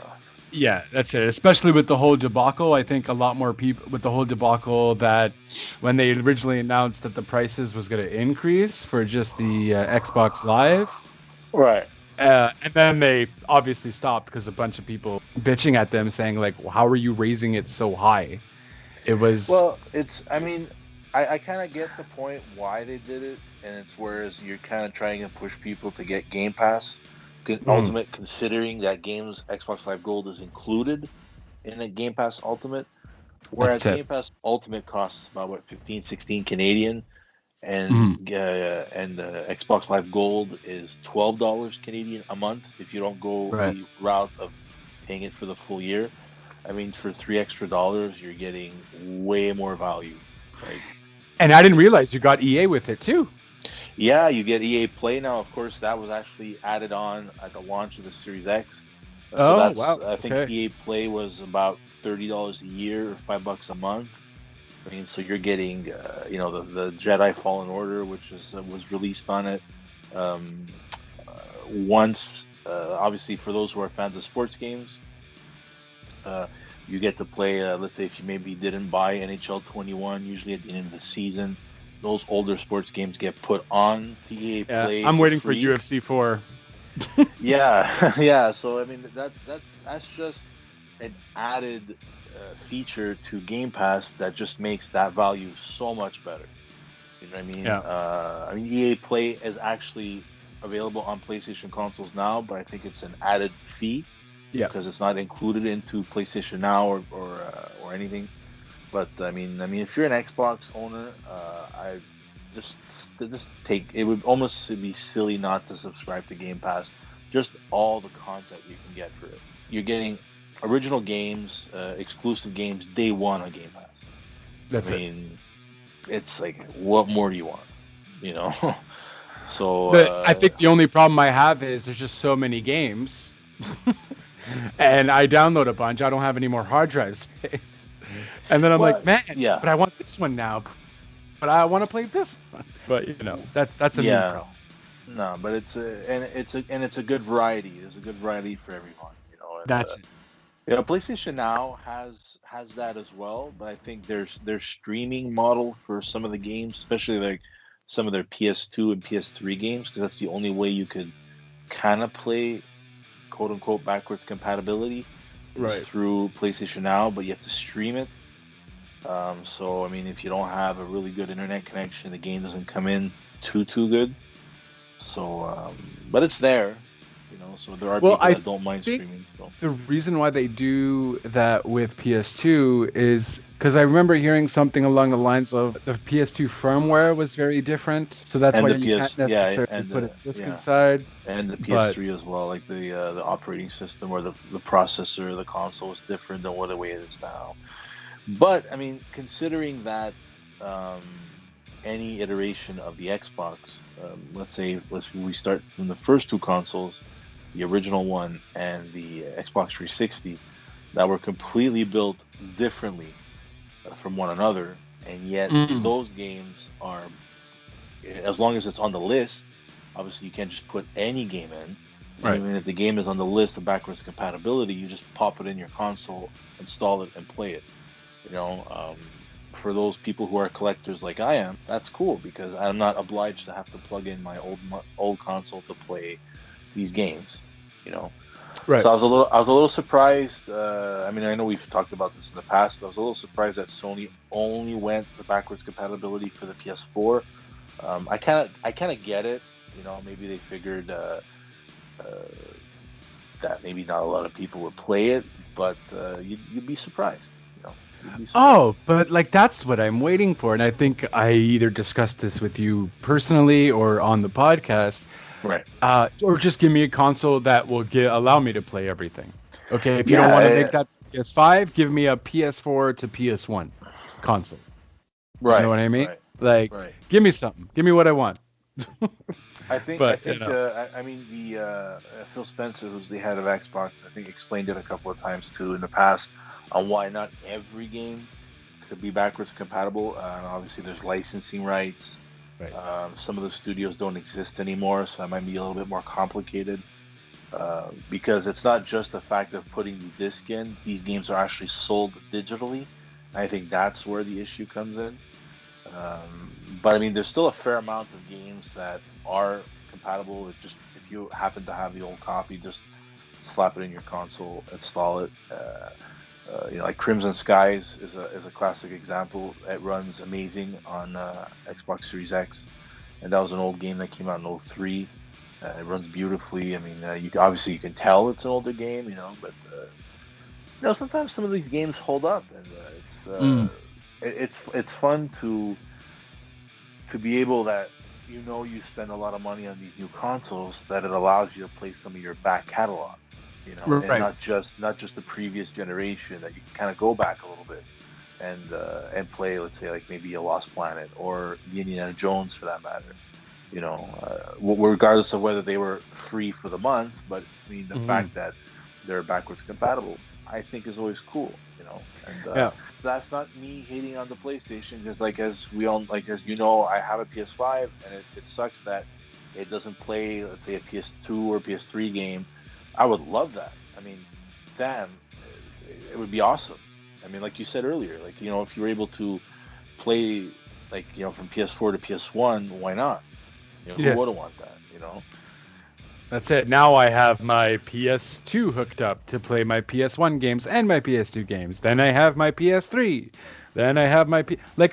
Yeah, that's it. Especially with the whole debacle, I think a lot more people with the whole debacle that when they originally announced that the prices was going to increase for just the Xbox Live, right. and then they obviously stopped because a bunch of people bitching at them saying like, well, "How are you raising it so high?" It was Well, I mean, I kind of get the point why they did it, and it's whereas you're kind of trying to push people to get Game Pass Ultimate, considering that games Xbox Live Gold is included in the Game Pass Ultimate, whereas that's it. Game Pass Ultimate costs about what 15, 16 Canadian, Mhm. and Xbox Live Gold is $12 Canadian a month if you don't go Right. the route of paying it for the full year. I mean, for $3 extra, you're getting way more value. Like, And I didn't realize you got EA with it too. yeah, you get EA Play now. Of course, that was actually added on at the launch of the Series X. So that's, wow. I think Okay. EA Play was about $30 a year or $5 a month. I mean, so you're getting, the Jedi Fallen Order, which was released on it. Um, Once, obviously, for those who are fans of sports games, you get to play. Let's say if you maybe didn't buy NHL 21, usually at the end of the season, those older sports games get put on to EA Yeah, Play. I'm waiting for free. UFC 4. Yeah, yeah. So I mean, that's just an added feature to Game Pass that just makes that value so much better. You know what I mean? Yeah. I mean, EA Play is actually available on PlayStation consoles now, but I think it's an added fee. Yeah. Because it's not included into PlayStation Now or anything. But I mean, if you're an Xbox owner, I just take it. Would almost be silly not to subscribe to Game Pass. Just all the content you can get for it. You're getting original games, exclusive games day one on Game Pass. That's I it. mean, it's like, what more do you want? You know. So But I think the only problem I have is there's just so many games. And I download a bunch. I don't have any more hard drive space. And then I'm Well, like, man, yeah. but I want this one now. But I want to play this one. But that's a me problem. No, but it's a good variety. There's a good variety for everyone. And, That's it. PlayStation Now has that as well. But I think their streaming model for some of the games, especially like some of their PS2 and PS3 games, because that's the only way you could kind of play quote unquote backwards compatibility is through PlayStation Now, but you have to stream it. So I mean, if you don't have a really good internet connection, the game doesn't come in too good. So, but it's there, So there are people that don't mind streaming. So. The reason why they do that with PS2 is because I remember hearing something along the lines of the PS2 firmware was very different, so that's why you can't necessarily put a disc inside. And the PS3 as well, like the operating system or the processor, the console is different than what the way it is now. But I mean, considering that any iteration of the Xbox, we start from the first two consoles, the original one and the Xbox 360, that were completely built differently from one another, and yet those games are, as long as it's on the list, obviously you can't just put any game in. Right. Even if the game is on the list of backwards compatibility, you just pop it in your console, install it, and play it. for those people who are collectors like I am, that's cool because I'm not obliged to have to plug in my old console to play these games, you know. Right. So I was a little surprised. I mean, I know we've talked about this in the past, but I was a little surprised that Sony only went the backwards compatibility for the PS4. I kind of get it. You know, maybe they figured that maybe not a lot of people would play it, but you'd be surprised. You know, you'd be surprised. Oh, but like that's what I'm waiting for. And I think I either discussed this with you personally or on the podcast. Right. Or just give me a console that will allow me to play everything. Okay, if you don't want to make that PS5, give me a PS4 to PS1 console. Right. You know what I mean? Right. Like, Right. give me something. Give me what I want. I think. But, I mean, the Phil Spencer, who's the head of Xbox, I think explained it a couple of times too in the past on why not every game could be backwards compatible. Obviously, there's licensing rights. Right. Some of the studios don't exist anymore, so that might be a little bit more complicated. Because it's not just the fact of putting the disc in; these games are actually sold digitally. I think that's where the issue comes in. But I mean, there's still a fair amount of games that are compatible. If you happen to have the old copy, just slap it in your console, install it. You know, like Crimson Skies is a classic example. It runs amazing on Xbox Series X, and that was an old game that came out in '03. It runs beautifully. I mean, you can tell it's an older game, you know, but you know, sometimes some of these games hold up, and it's fun to be able that you spend a lot of money on these new consoles, that it allows you to play some of your back catalog, you know, Right. and not just the previous generation, that you can kind of go back a little bit and play, let's say, like maybe a Lost Planet or Indiana Jones for that matter, you know, regardless of whether they were free for the month. But I mean, the fact that they're backwards compatible, I think, is always cool, you know. And that's not me hating on the PlayStation, because as you know, I have a PS5, and it sucks that it doesn't play, let's say, a PS2 or PS3 game. I would love that. I mean, damn, it would be awesome. I mean, like you said earlier, like, you know, if you were able to play, like, you know, from PS4 to PS1, why not? You know, who wouldn't want that, you know? That's it. Now I have my PS2 hooked up to play my PS1 games and my PS2 games. Then I have my PS3. Then I have my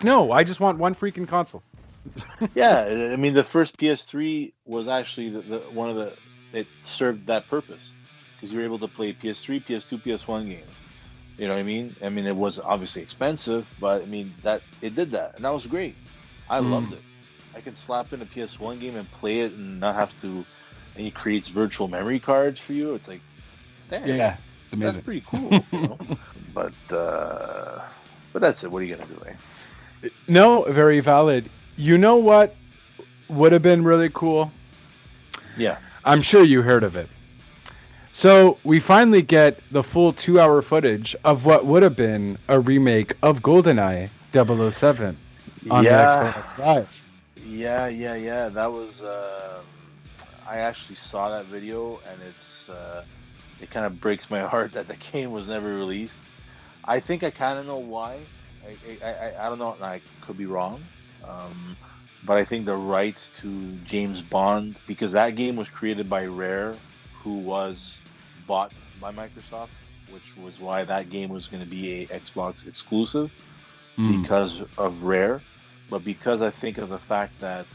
no, I just want one freaking console. Yeah, I mean, the first PS3 was actually it served that purpose, because you were able to play PS3, PS2, PS1 games. You know what I mean? I mean, it was obviously expensive, but I mean, that it did that, and that was great. I loved it. I could slap in a PS1 game and play it and not have to. And he creates virtual memory cards for you. It's like, damn, yeah, it's amazing. That's pretty cool. You know? But that's it. What are you gonna do, eh? No, very valid. You know what would have been really cool? Yeah, I'm sure you heard of it. So we finally get the full 2-hour footage of what would have been a remake of GoldenEye 007 on the Xbox Live. Yeah. That was. I actually saw that video, and it kind of breaks my heart that the game was never released. I think I kind of know why. I don't know, and I could be wrong. But I think the rights to James Bond, because that game was created by Rare, who was bought by Microsoft, which was why that game was going to be a Xbox exclusive because of Rare. But because I think of the fact that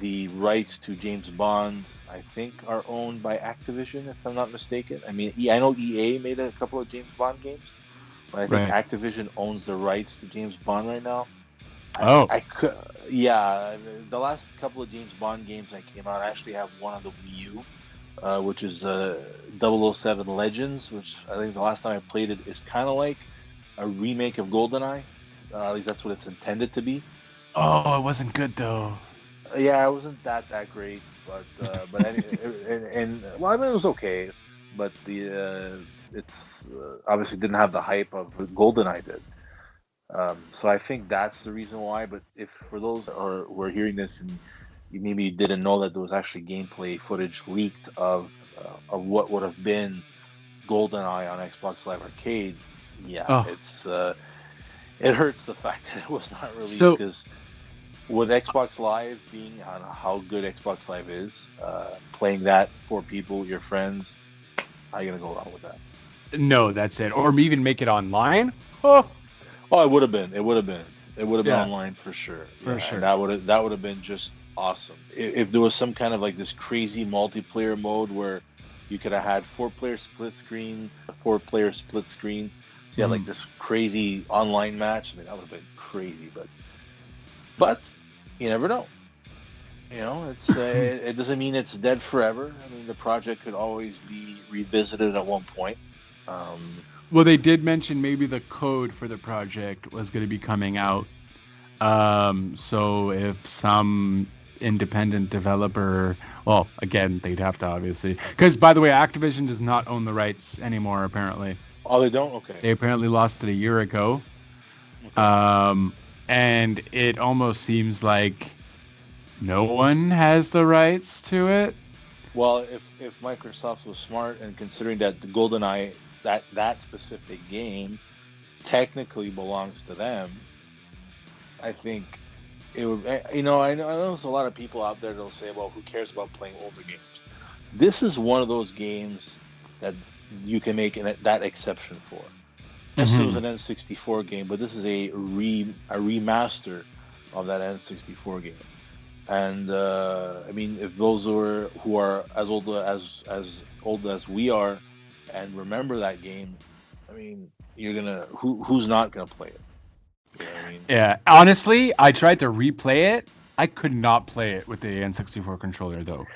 the rights to James Bond, I think, are owned by Activision, if I'm not mistaken. I mean, I know EA made a couple of James Bond games, but I think Activision owns the rights to James Bond right now. The last couple of James Bond games that came out, I actually have one on the Wii U, which is 007 Legends, which I think the last time I played it is kind of like a remake of GoldenEye. At least that's what it's intended to be. Oh, it wasn't good though. Yeah, it wasn't that great, but I mean, it was okay, but it's obviously didn't have the hype of GoldenEye did. So I think that's the reason why. But if for those who are hearing this and you maybe didn't know that there was actually gameplay footage leaked of what would have been GoldenEye on Xbox Live Arcade, it hurts the fact that it was not released So because with Xbox Live being on how good Xbox Live is, playing that for people, your friends, how are you gonna go wrong with that? no, that's it. Or even make it online. Oh, Oh, it would have been. It would have been. It would have been yeah, online for sure. for Yeah, and sure. that would have been just awesome. If there was some kind of like this crazy multiplayer mode where you could have had four-player split screen, four-player split screen. So you had like Mhm. this crazy online match. I mean, that would have been crazy. But you never know. You know, it doesn't mean it's dead forever. I mean, the project could always be revisited at one point. Um, Well, they did mention maybe the code for the project was going to be coming out. So if some independent developer, well, again, they'd have to obviously, because by the way, Activision does not own the rights anymore. Apparently, oh, they don't. Okay. they apparently lost it a year ago. Okay. Um, and it almost seems like no one has the rights to it. Well, if Microsoft was smart and considering that the GoldenEye that specific game technically belongs to them, I think it would. I know there's a lot of people out there that'll say, "Well, who cares about playing older games?" This is one of those games that you can make that exception for. Yes, it was Mhm. an N64 game, but this is a remaster of that N64 game. And I mean, if those who are as old as we are and remember that game, I mean, who's not gonna play it? You know what I mean? Yeah, honestly, I tried to replay it. I could not play it with the N64 controller though.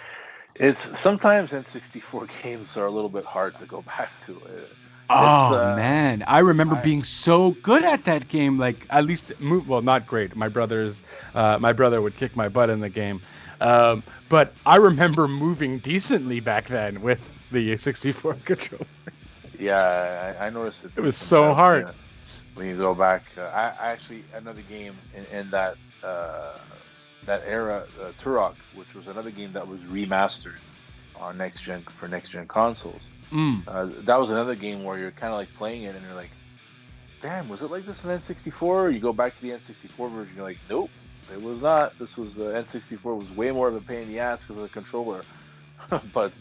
It's sometimes N64 games are a little bit hard to go back to. It's Oh man, I remember I being so good at that game. Like at least, well, not great. My brother would kick my butt in the game, but I remember moving decently back then with the 64 controller. yeah, I noticed it It too was so sometimes hard. when you go back. I actually another game in that era, Turok, which was another game that was remastered on next gen consoles. Mm. That was another game where you're kind of like playing it and you're like, damn, was it like this in N64? You go back to the N64 version, you're like, nope, it was not. This was the N64 was way more of a pain in the ass because of the controller. But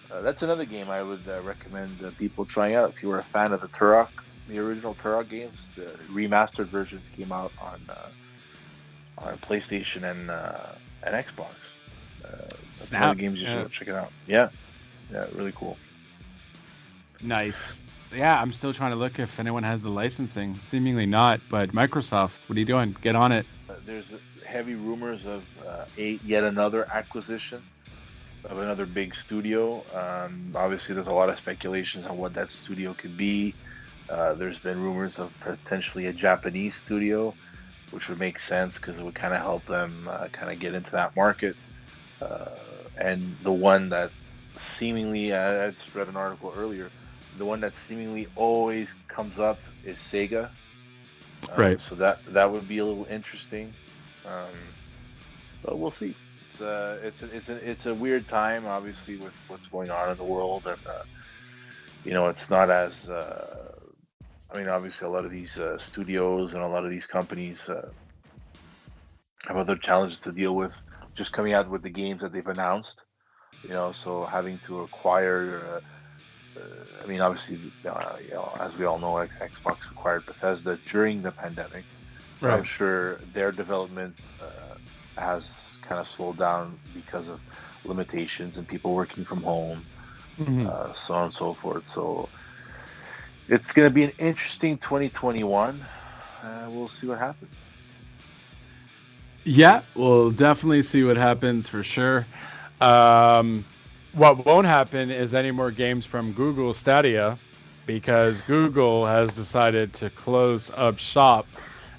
that's another game I would recommend people trying out if you were a fan of the original Turok games. The remastered versions came out on PlayStation and Xbox. That's one of Snap. the games you Yeah. should check it out. Yeah, yeah, really cool. Nice. Yeah, I'm still trying to look if anyone has the licensing. Seemingly not, but Microsoft, what are you doing? Get on it. There's heavy rumors of yet another acquisition of another big studio. Obviously, there's a lot of speculations on what that studio could be. There's been rumors of potentially a Japanese studio, which would make sense because it would kind of help them kind of get into that market. And the one that seemingly, I just read an article earlier, the one that seemingly always comes up is Sega. Right. So that would be a little interesting, but we'll see. It's a weird time, obviously, with what's going on in the world, and it's not as. I mean, obviously, a lot of these studios and a lot of these companies have other challenges to deal with, just coming out with the games that they've announced. So having to acquire. I mean, obviously, as we all know, Xbox acquired Bethesda during the pandemic. So I'm Right. sure their development has kind of slowed down because of limitations and people working from home, Mhm. so on and so forth. So it's going to be an interesting 2021. We'll see what happens. Yeah, we'll definitely see what happens for sure. Um, what won't happen is any more games from Google Stadia because Google has decided to close up shop,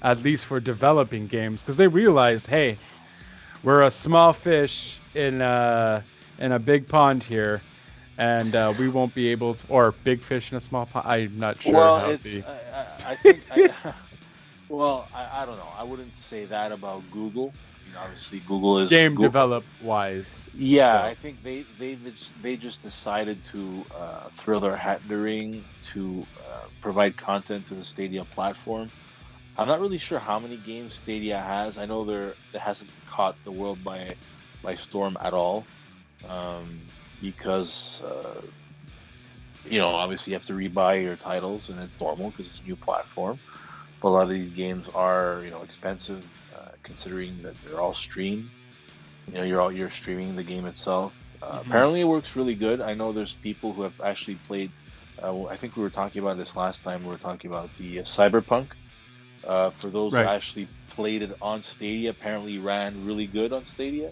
at least for developing games, because they realized, hey, we're a small fish in a big pond here, and we won't be able to, or big fish in a small pond. I'm not sure Well, how it's the I think well, I don't know. I wouldn't say that about Google. Obviously, Google is game develop wise. Yeah, So. I think they just decided to throw their hat in the ring to provide content to the Stadia platform. I'm not really sure how many games Stadia has. I know it hasn't caught the world by storm at all, um, because obviously you have to rebuy your titles, and it's normal because it's a new platform. But a lot of these games are expensive, considering that they're all streamed. You're streaming the game itself. Hmm. Apparently, it works really good. I know there's people who have actually played. I think we were talking about this last time. We were talking about the Cyberpunk. For those who Right. actually played it on Stadia, apparently ran really good on Stadia,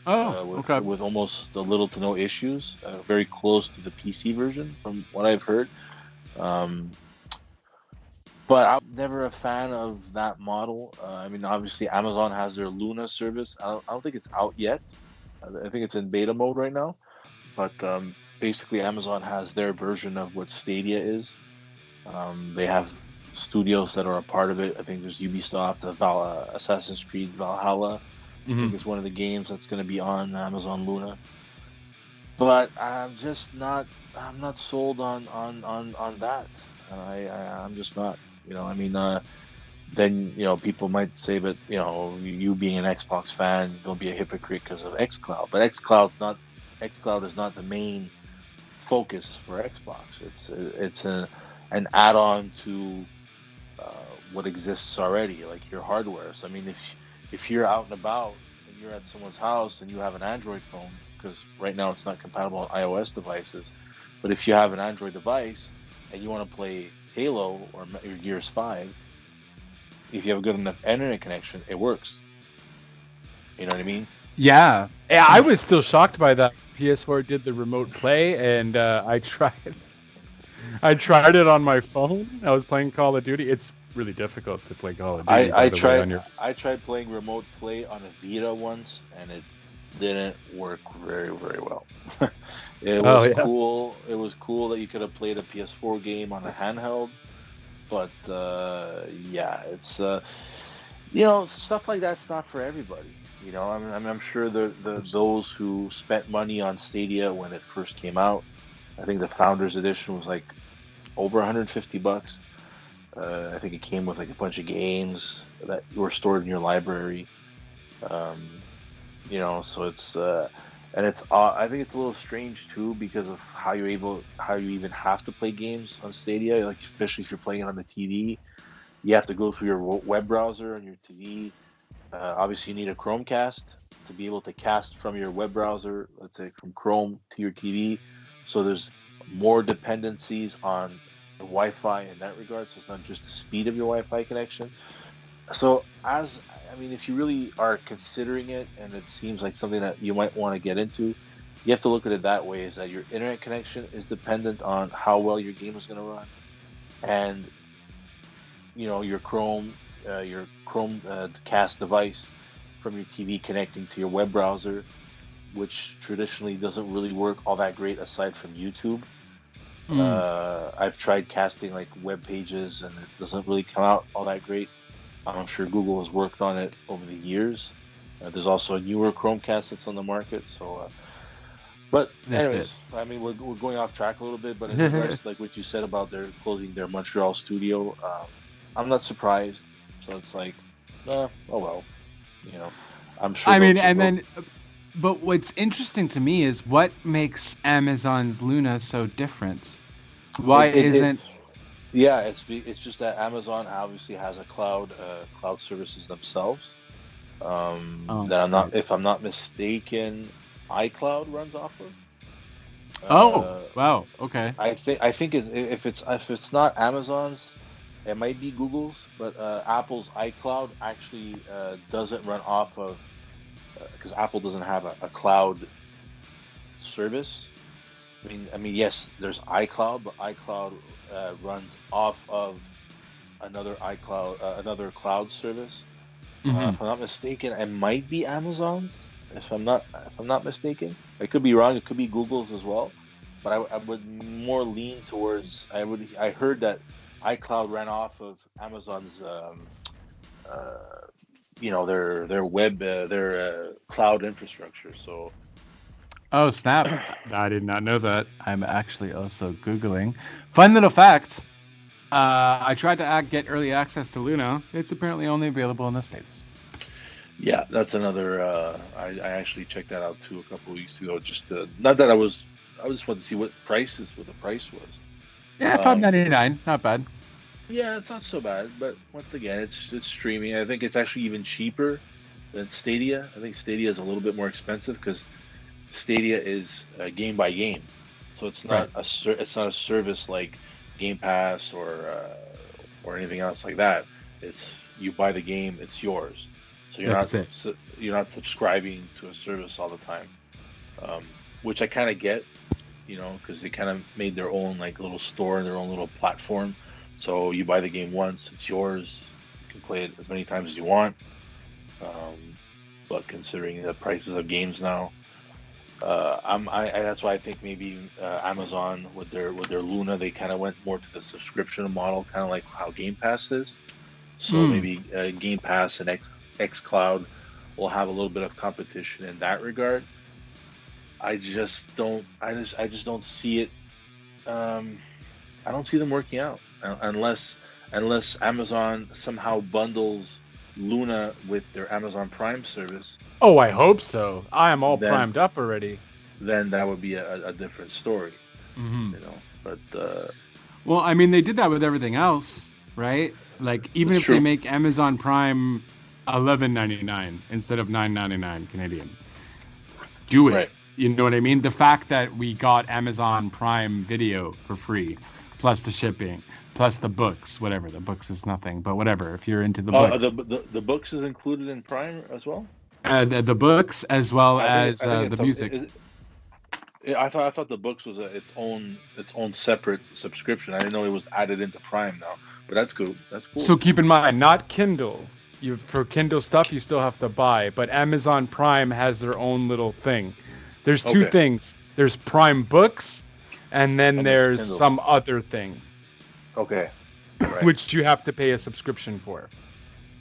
Oh, with okay. almost a little to no issues. Very close to the PC version, from what I've heard. Um, but I'm never a fan of that model. I mean, obviously, Amazon has their Luna service. I don't think it's out yet. I think it's in beta mode right now. But basically, Amazon has their version of what Stadia is. They have studios that are a part of it. I think there's Ubisoft, Assassin's Creed Valhalla. I Hmm. think it's one of the games that's going to be on Amazon Luna. But I'm just not. I'm not sold on that. I'm just not. I mean, then people might say, but you being an Xbox fan, don't be a hypocrite because of XCloud. But XCloud is not the main focus for Xbox. It's an add-on to what exists already, like your hardware. So I mean, if you're out and about and you're at someone's house and you have an Android phone, because right now it's not compatible on iOS devices, but if you have an Android device and you want to play Halo or Gears 5, if you have a good enough internet connection, it works. You know what I mean? Yeah. Yeah, I was still shocked by that. PS4 did the remote play, and I tried. I tried it on my phone. I was playing Call of Duty. It's really difficult to play Call of Duty, I by I the way, tried on your. I tried playing remote play on a Vita once, and it didn't work very, very well. It Oh was yeah. cool. It was cool that you could have played a PS4 game on a handheld, but yeah, it's stuff like that's not for everybody. I'm sure the those who spent money on Stadia when it first came out. I think the Founders Edition was like over $150. I think it came with like a bunch of games that were stored in your library. Um, so it's and it's I think it's a little strange too because of how you even have to play games on Stadia, like especially if you're playing it on the TV. You have to go through your web browser on your TV. Obviously, you need a Chromecast to be able to cast from your web browser, let's say from Chrome to your TV. So there's more dependencies on the Wi-Fi in that regard. So it's not just the speed of your Wi-Fi connection. So I mean, if you really are considering it, and it seems like something that you might want to get into, you have to look at it that way: is that your internet connection is dependent on how well your game is going to run, and your Chrome cast device from your TV connecting to your web browser, which traditionally doesn't really work all that great aside from YouTube. Mm. I've tried casting like web pages, and it doesn't really come out all that great. I'm sure Google has worked on it over the years. There's also a newer Chromecast that's on the market. So, but That's it. anyways, I mean, we're going off track a little bit. But in regards to like what you said about their closing their Montreal studio, I'm not surprised. So it's like, oh well, you know, I'm sure I they'll. mean, and They'll then, but what's interesting to me is what makes Amazon's Luna so different? Why it isn't? yeah, it's just that Amazon obviously has a cloud services themselves. Oh, That right. if I'm not mistaken, iCloud runs off of. Oh, Uh, wow. Okay. I think if it's not Amazon's, it might be Google's, but Apple's iCloud actually doesn't run off of because Apple doesn't have a cloud service. I mean, yes, there's iCloud, but iCloud runs off of another cloud service. Hmm. If I'm not mistaken, it might be Amazon's. If I'm not mistaken, I could be wrong. It could be Google's as well. But I would more lean towards. I heard that iCloud ran off of Amazon's. Uh, their web their cloud infrastructure. So Oh, snap. I did not know that. I'm actually also Googling. Fun little fact. I tried to get early access to Luna. It's apparently only available in the States. Yeah, that's another. I actually checked that out too a couple of weeks ago. Just not that I just wanted to see what the price was. Yeah, $5.99, not bad. Yeah, it's not so bad, but once again, it's streaming. I think it's actually even cheaper than Stadia. I think Stadia is a little bit more expensive because Stadia is game by game, so it's not it's not a service like Game Pass or anything else like that. It's you buy the game, it's yours. So you're not subscribing to a service all the time, which I kind of get, because they kind of made their own like little store, their own little platform. So you buy the game once, it's yours. You can play it as many times as you want. But considering the prices of games now, that's why I think maybe Amazon with their Luna, they kind of went more to the subscription model, kind of like how Game Pass is. So maybe Game Pass and xCloud will have a little bit of competition in that regard. I just don't see it. I don't see them working out unless Amazon somehow bundles Luna with their Amazon Prime service. Oh, I hope so. I am all primed up already. Then that would be a different story, But well, I mean, they did that with everything else, right? Like even if they make Amazon Prime $11.99 instead of $9.99 Canadian, do it. Right. You know what I mean? The fact that we got Amazon Prime Video for free, plus the shipping, plus the books, whatever. The books is nothing, but whatever. If you're into the books, the books is included in Prime as well. The books as well as the music. I thought the books was its own separate subscription. I didn't know it was added into Prime now, but that's cool. That's cool. So keep in mind, not Kindle. For Kindle stuff, you still have to buy, but Amazon Prime has their own little thing. There's two things. There's Prime Books, and then there's Kindle. Some other thing. Okay. Right. Which you have to pay a subscription for.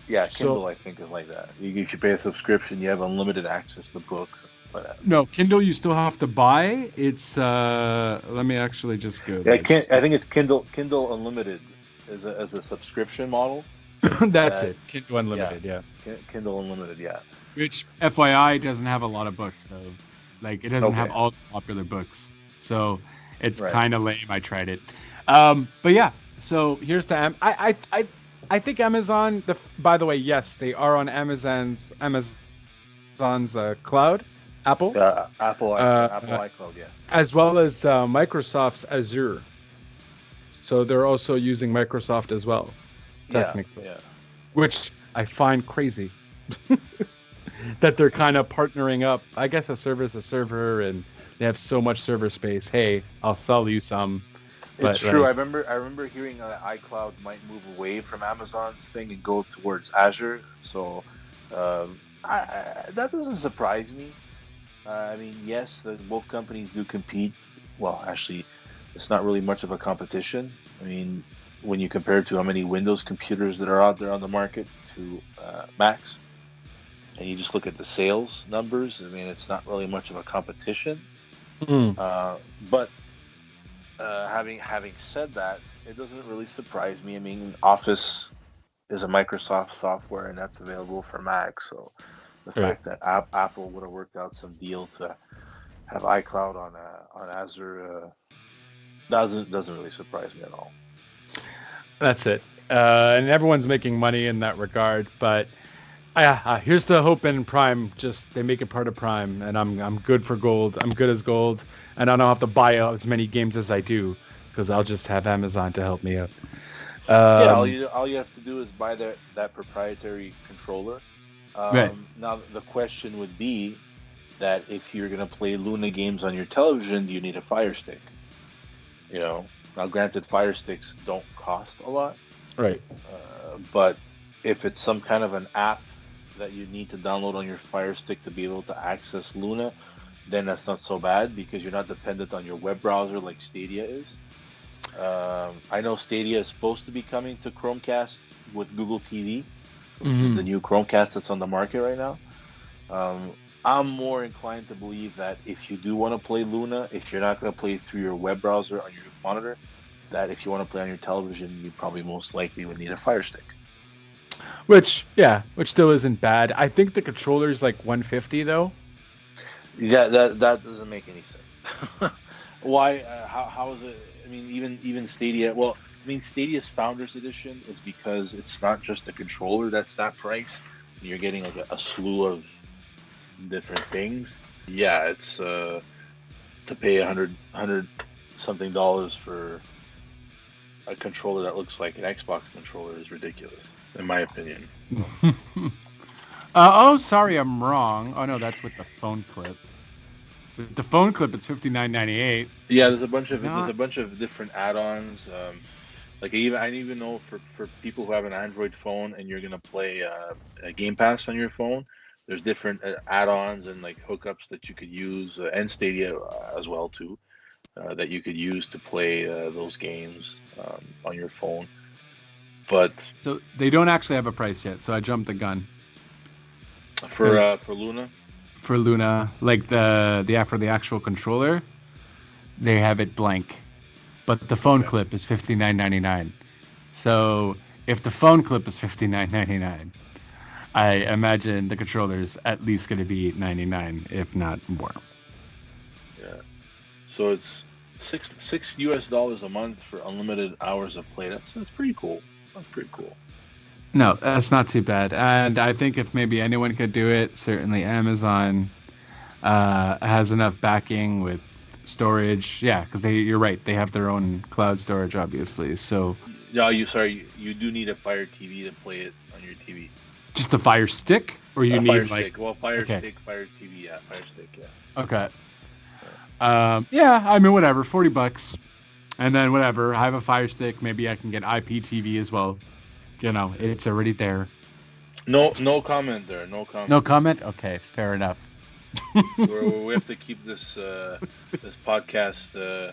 Yeah, Kindle I think is like that. If you pay a subscription, you have unlimited access to books. No, Kindle you still have to buy. It's let me actually just go. Yeah, I think it's Kindle Unlimited as a subscription model. That's it. Kindle Unlimited, yeah. Kindle Unlimited, yeah. Which FYI doesn't have a lot of books though. Like it doesn't have all the popular books. So it's kind of lame. I tried it. But yeah, so here's the I think Amazon by the way, yes, they are on Amazon's cloud. Apple? Apple iCloud, yeah. As well as Microsoft's Azure. So they're also using Microsoft as well, technically. Yeah. Which I find crazy. That they're kind of partnering up. I guess a server, and they have so much server space. Hey, I'll sell you some. It's true. I remember hearing that iCloud might move away from Amazon's thing and go towards Azure. So that doesn't surprise me. I mean, yes, both companies do compete. Well, actually, it's not really much of a competition. I mean, when you compare it to how many Windows computers that are out there on the market to Macs, and you just look at the sales numbers, I mean, it's not really much of a competition. But having said that, it doesn't really surprise me. I mean, Office is a Microsoft software, and that's available for Mac, so the fact that Apple would have worked out some deal to have iCloud on Azure doesn't really surprise me at all. That's it, and everyone's making money in that regard. But here's the hope in Prime. Just they make it part of Prime, and I'm good for gold. I'm good as gold, and I don't have to buy as many games as I do because I'll just have Amazon to help me out. All you have to do is buy that proprietary controller. Now the question would be that if you're going to play Luna games on your television, do you need a Fire Stick? Now granted, Fire Sticks don't cost a lot, right? But if it's some kind of an app that you need to download on your Fire Stick to be able to access Luna, then that's not so bad because you're not dependent on your web browser like Stadia is. I know Stadia is supposed to be coming to Chromecast with Google TV, which is the new Chromecast that's on the market right now. I'm more inclined to believe that if you do want to play Luna, if you're not going to play through your web browser on your monitor, that if you want to play on your television, you probably most likely would need a Fire Stick. Which still isn't bad. I think the controller is like 150 though. Yeah, that doesn't make any sense. Why? How is it? I mean, even Stadia. Well, I mean, Stadia's Founders Edition is because it's not just a controller that's that price. You're getting like a slew of different things. Yeah, it's to pay $100 something for a controller that looks like an Xbox controller is ridiculous, in my opinion. Oh, sorry, I'm wrong. Oh no, that's with the phone clip. With the phone clip, it's $59.98. Yeah, there's a bunch of different add-ons. Like I even know for people who have an Android phone and you're gonna play a Game Pass on your phone, there's different add-ons and like hookups that you could use, and Stadia as well too, that you could use to play those games on your phone. But so they don't actually have a price yet. So I jumped the gun for Luna. For Luna, like for the actual controller, they have it blank, but the phone clip is $59.99. So if the phone clip is $59.99, I imagine the controller is at least going to be $99, if not more. Yeah. So it's $6 a month for unlimited hours of play. That's pretty cool. That's pretty cool. No, that's not too bad. And I think if maybe anyone could do it, certainly Amazon has enough backing with storage. Yeah, because you're right. They have their own cloud storage, obviously. So yeah, you do need a Fire TV to play it on your TV. Just a Fire Stick, or you need Fire like Stick? Well, Fire Stick, Fire TV, yeah, Fire Stick, yeah. Okay. Yeah, I mean whatever, $40, and then whatever. I have a Fire Stick. Maybe I can get IPTV as well. You know, it's already there. No comment there. No comment. No comment? Okay, fair enough. We have to keep this this podcast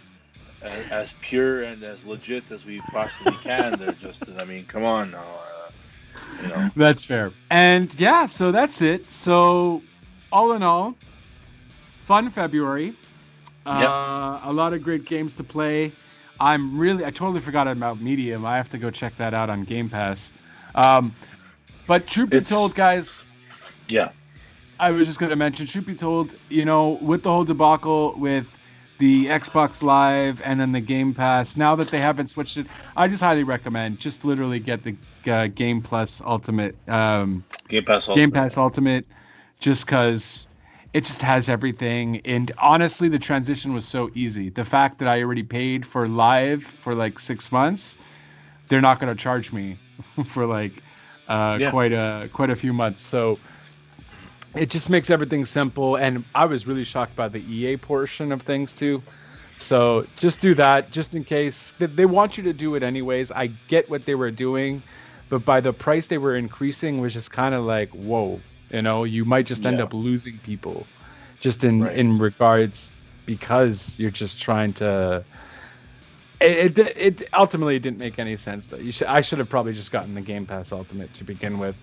as pure and as legit as we possibly can. There, Justin. I mean, come on now. You know. That's fair. And yeah, so that's it. So, all in all, fun February. A lot of great games to play. I totally forgot about Medium. I have to go check that out on Game Pass. But truth be told, guys. Yeah. I was just going to mention, truth be told, you know, with the whole debacle with the Xbox Live and then the Game Pass, now that they haven't switched it, I just highly recommend just literally get the Game Pass Ultimate, just because it just has everything. And honestly, the transition was so easy. The fact that I already paid for Live for like 6 months, they're not going to charge me for like quite a few months. So it just makes everything simple. And I was really shocked by the EA portion of things too. So just do that, just in case. They want you to do it anyways. I get what they were doing, but by the price they were increasing was just kind of like, whoa. You know, you might just end up losing people just in regards, because you're just trying to. It ultimately didn't make any sense. That I should have probably just gotten the Game Pass Ultimate to begin with,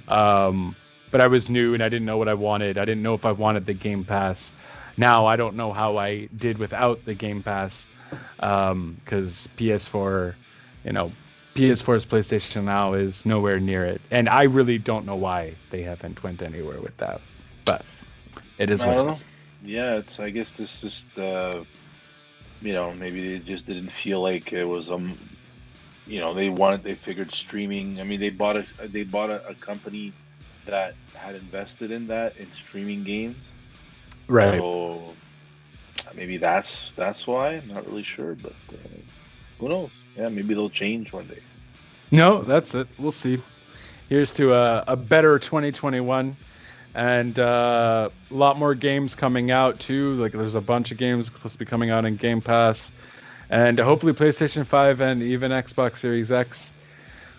but I was new and I didn't know what I wanted. I didn't know if I wanted the Game Pass. Now I don't know how I did without the Game Pass, because PS4, you know. PS4's PlayStation Now is nowhere near it, and I really don't know why they haven't went anywhere with that. But it is what it is. Yeah, I guess this just you know, maybe they just didn't feel like it was you know, they figured streaming. I mean, they bought a company that had invested in streaming games. Right. So maybe that's why. I'm not really sure, but who knows? Yeah, maybe they'll change one day. No, that's it. We'll see. Here's to a better 2021, and a lot more games coming out too. Like there's a bunch of games supposed to be coming out in Game Pass, and hopefully PlayStation 5 and even Xbox Series X.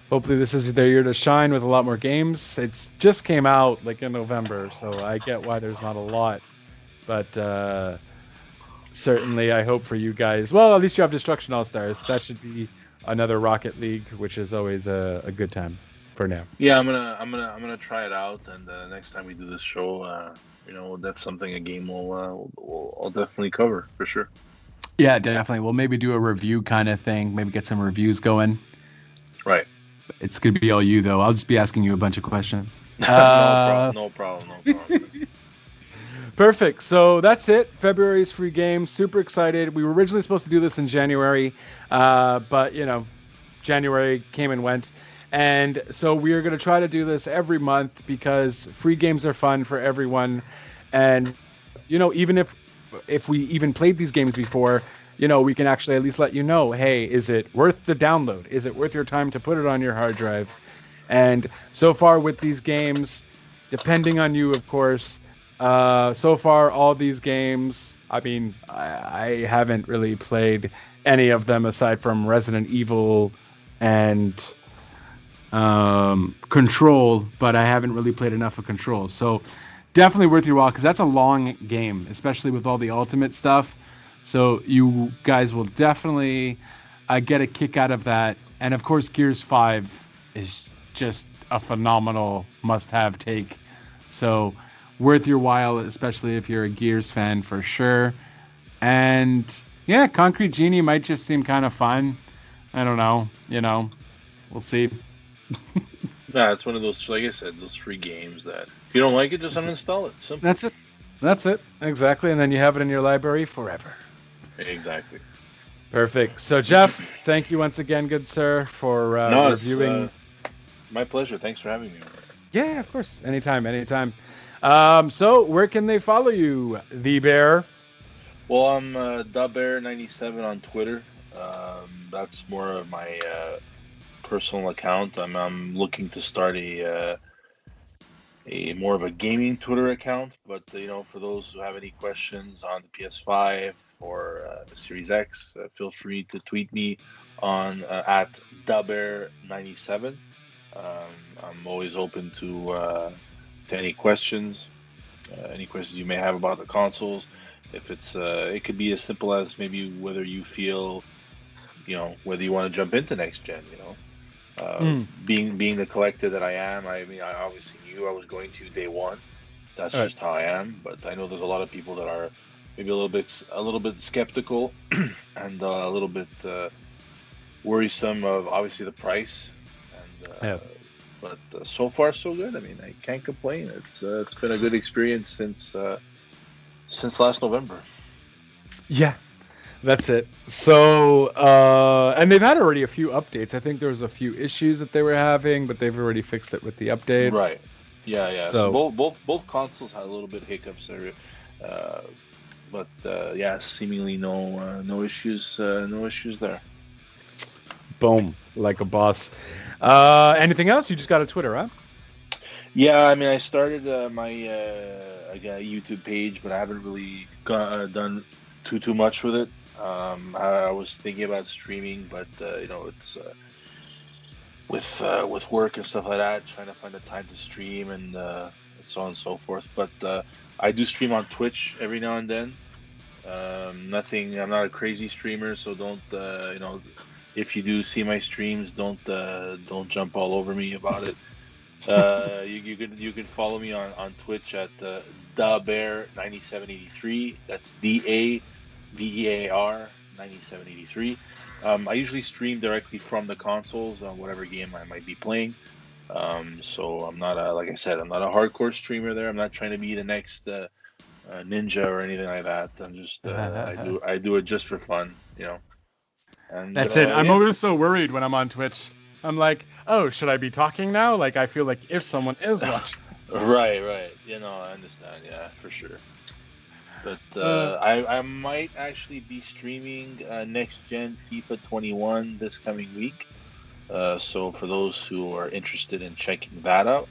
Hopefully this is their year to shine with a lot more games. It's just came out like in November, so I get why there's not a lot, but certainly I hope for you guys. Well, at least you have Destruction All Stars. That should be another Rocket League, which is always a good time for now. Yeah, I'm gonna try it out, and next time we do this show, you know, that's a game I'll definitely cover for sure. Yeah, definitely. We'll maybe do a review kind of thing. Maybe get some reviews going. Right. It's gonna be all you though. I'll just be asking you a bunch of questions. No problem. No problem. No problem. Perfect. So that's it. February's free game. Super excited. We were originally supposed to do this in January, but January came and went. And so we are going to try to do this every month because free games are fun for everyone. And, even if we even played these games before, we can actually at least let you know, hey, is it worth the download? Is it worth your time to put it on your hard drive? And so far with these games, depending on you, of course, so far all these games, I haven't really played any of them aside from Resident Evil and Control, but I haven't really played enough of Control. So definitely worth your while because that's a long game, especially with all the Ultimate stuff. So you guys will definitely get a kick out of that. And of course, Gears 5 is just a phenomenal must-have take. So worth your while, especially if you're a Gears fan for sure. And yeah, Concrete Genie might just seem kind of fun. I don't know, we'll see. Nah, it's one of those, like I said, those free games that if you don't like it, just uninstall it. Simple. That's it. Exactly. And then you have it in your library forever. Exactly. Perfect. So Jeff, thank you once again, good sir, for reviewing. My pleasure. Thanks for having me. Yeah, of course. Anytime. So where can they follow you, The Bear? Well, I'm DaBear97 on Twitter. That's more of my personal account. I'm looking to start a more of a gaming Twitter account. But for those who have any questions on the PS5 or the Series X, feel free to tweet me on at DaBear97. I'm always open to any questions. Any questions you may have about the consoles. If it's, it could be as simple as maybe whether you feel, whether you want to jump into next gen. Being the collector that I am, I obviously knew I was going to day one. That's just how I am. But I know there's a lot of people that are maybe a little bit skeptical and a little bit worrisome of obviously the price. And but so far so good. I can't complain. It's been a good experience since last November. Yeah, that's it. So, and they've had already a few updates. I think there was a few issues that they were having, but they've already fixed it with the updates. Right. Yeah. So both consoles had a little bit hiccups there, but seemingly no issues. No issues there. Boom, like a boss. Anything else? You just got a Twitter, huh? Yeah, I started my I got a YouTube page, but I haven't really done too much with it. I was thinking about streaming, but it's with work and stuff like that, trying to find the time to stream and so on and so forth. But I do stream on Twitch every now and then. I'm not a crazy streamer, so don't if you do see my streams, don't jump all over me about it. You can follow me on Twitch at DaBear9783. That's DaBear 9783. I usually stream directly from the consoles on whatever game I might be playing. So I'm not like I said, I'm not a hardcore streamer there. I'm not trying to be the next Ninja or anything like that. I'm just I do it just for fun, And that's it. I'm always so worried when I'm on Twitch. I'm like, oh, should I be talking now? Like, I feel like if someone is watching. Right. I understand. Yeah, for sure. But I might actually be streaming next gen FIFA 21 this coming week. So for those who are interested in checking that out,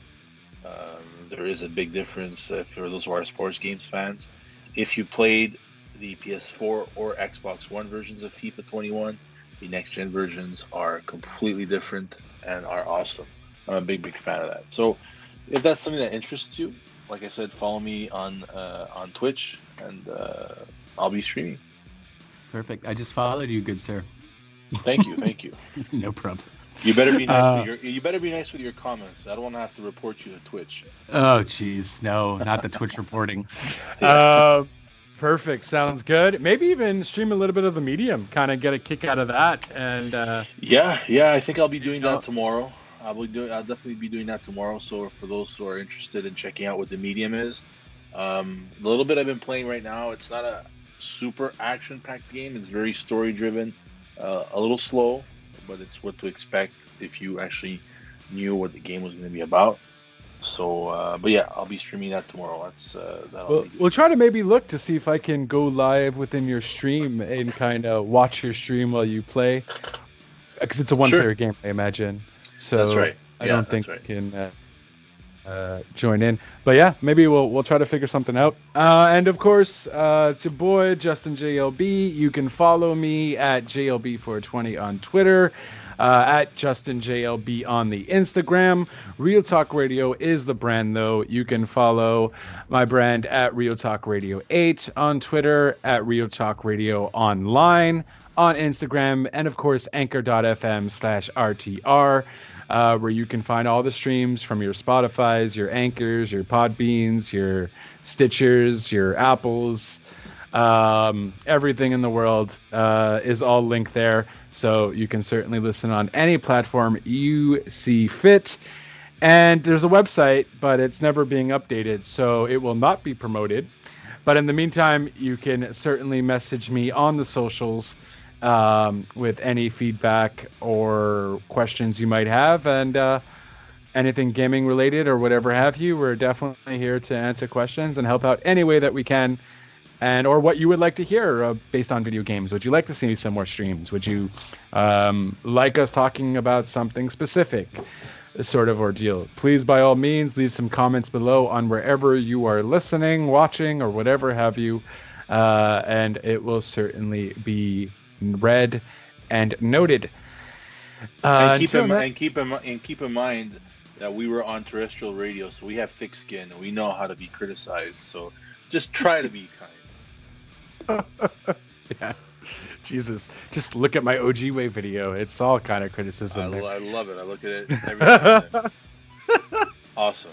there is a big difference for those who are sports games fans. If you played the PS4 or Xbox One versions of FIFA 21, the next gen versions are completely different and are awesome. I'm a big fan of that. So if that's something that interests you, like I said, follow me on Twitch, and I'll be streaming. Perfect. I just followed you, good sir. Thank you. No problem. You better be nice with your comments. I don't want to have to report you to Twitch. Oh, geez, no, not the Twitch reporting. Perfect. Sounds good. Maybe even stream a little bit of the medium, kind of get a kick out of that. And Yeah. I think I'll be doing that tomorrow. I'll definitely be doing that tomorrow. So for those who are interested in checking out what the medium is, the little bit I've been playing right now, it's not a super action-packed game. It's very story-driven, a little slow, but it's what to expect if you actually knew what the game was going to be about. So, but yeah, I'll be streaming that tomorrow. We'll try to maybe look to see if I can go live within your stream and kind of watch your stream while you play, because it's a one-player game, I imagine. So that's right. I don't think we can join in, but yeah, maybe we'll try to figure something out. And of course, it's your boy Justin JLB. You can follow me at JLB420 on Twitter. At JustinJLB on the Instagram. Real Talk Radio is the brand, though. You can follow my brand at Real Talk Radio 8 on Twitter, at Real Talk Radio Online on Instagram, and of course, anchor.fm/RTR, where you can find all the streams from your Spotifys, your Anchors, your Podbeans, your Stitchers, your Apples. Everything in the world is all linked there. So you can certainly listen on any platform you see fit. And there's a website, but it's never being updated, so it will not be promoted. But in the meantime, you can certainly message me on the socials with any feedback or questions you might have. And anything gaming related or whatever have you, we're definitely here to answer questions and help out any way that we can. And or what you would like to hear based on video games. Would you like to see some more streams? Would you like us talking about something specific, sort of ordeal? Please, by all means, leave some comments below on wherever you are listening, watching, or whatever have you. And it will certainly be read and noted. And keep in mind that we were on terrestrial radio, so we have thick skin and we know how to be criticized. So just try to be kind. Yeah, Jesus, just look at my OG Wave video. It's all kind of criticism. I love it. I look at it every time. Awesome.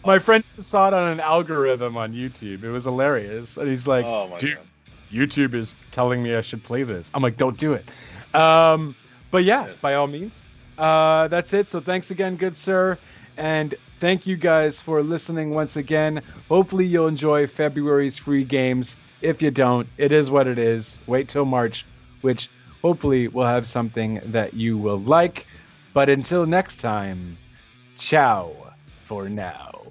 My friend just saw it on an algorithm on YouTube. It was hilarious, and he's like, "Oh my God. YouTube is telling me I should play this." I'm like, "Don't do it." But yeah, yes. By all means. That's it. So thanks again, good sir, and thank you guys for listening once again. Hopefully you'll enjoy February's free games. If you don't, it is what it is. Wait till March, which hopefully will have something that you will like. But until next time, ciao for now.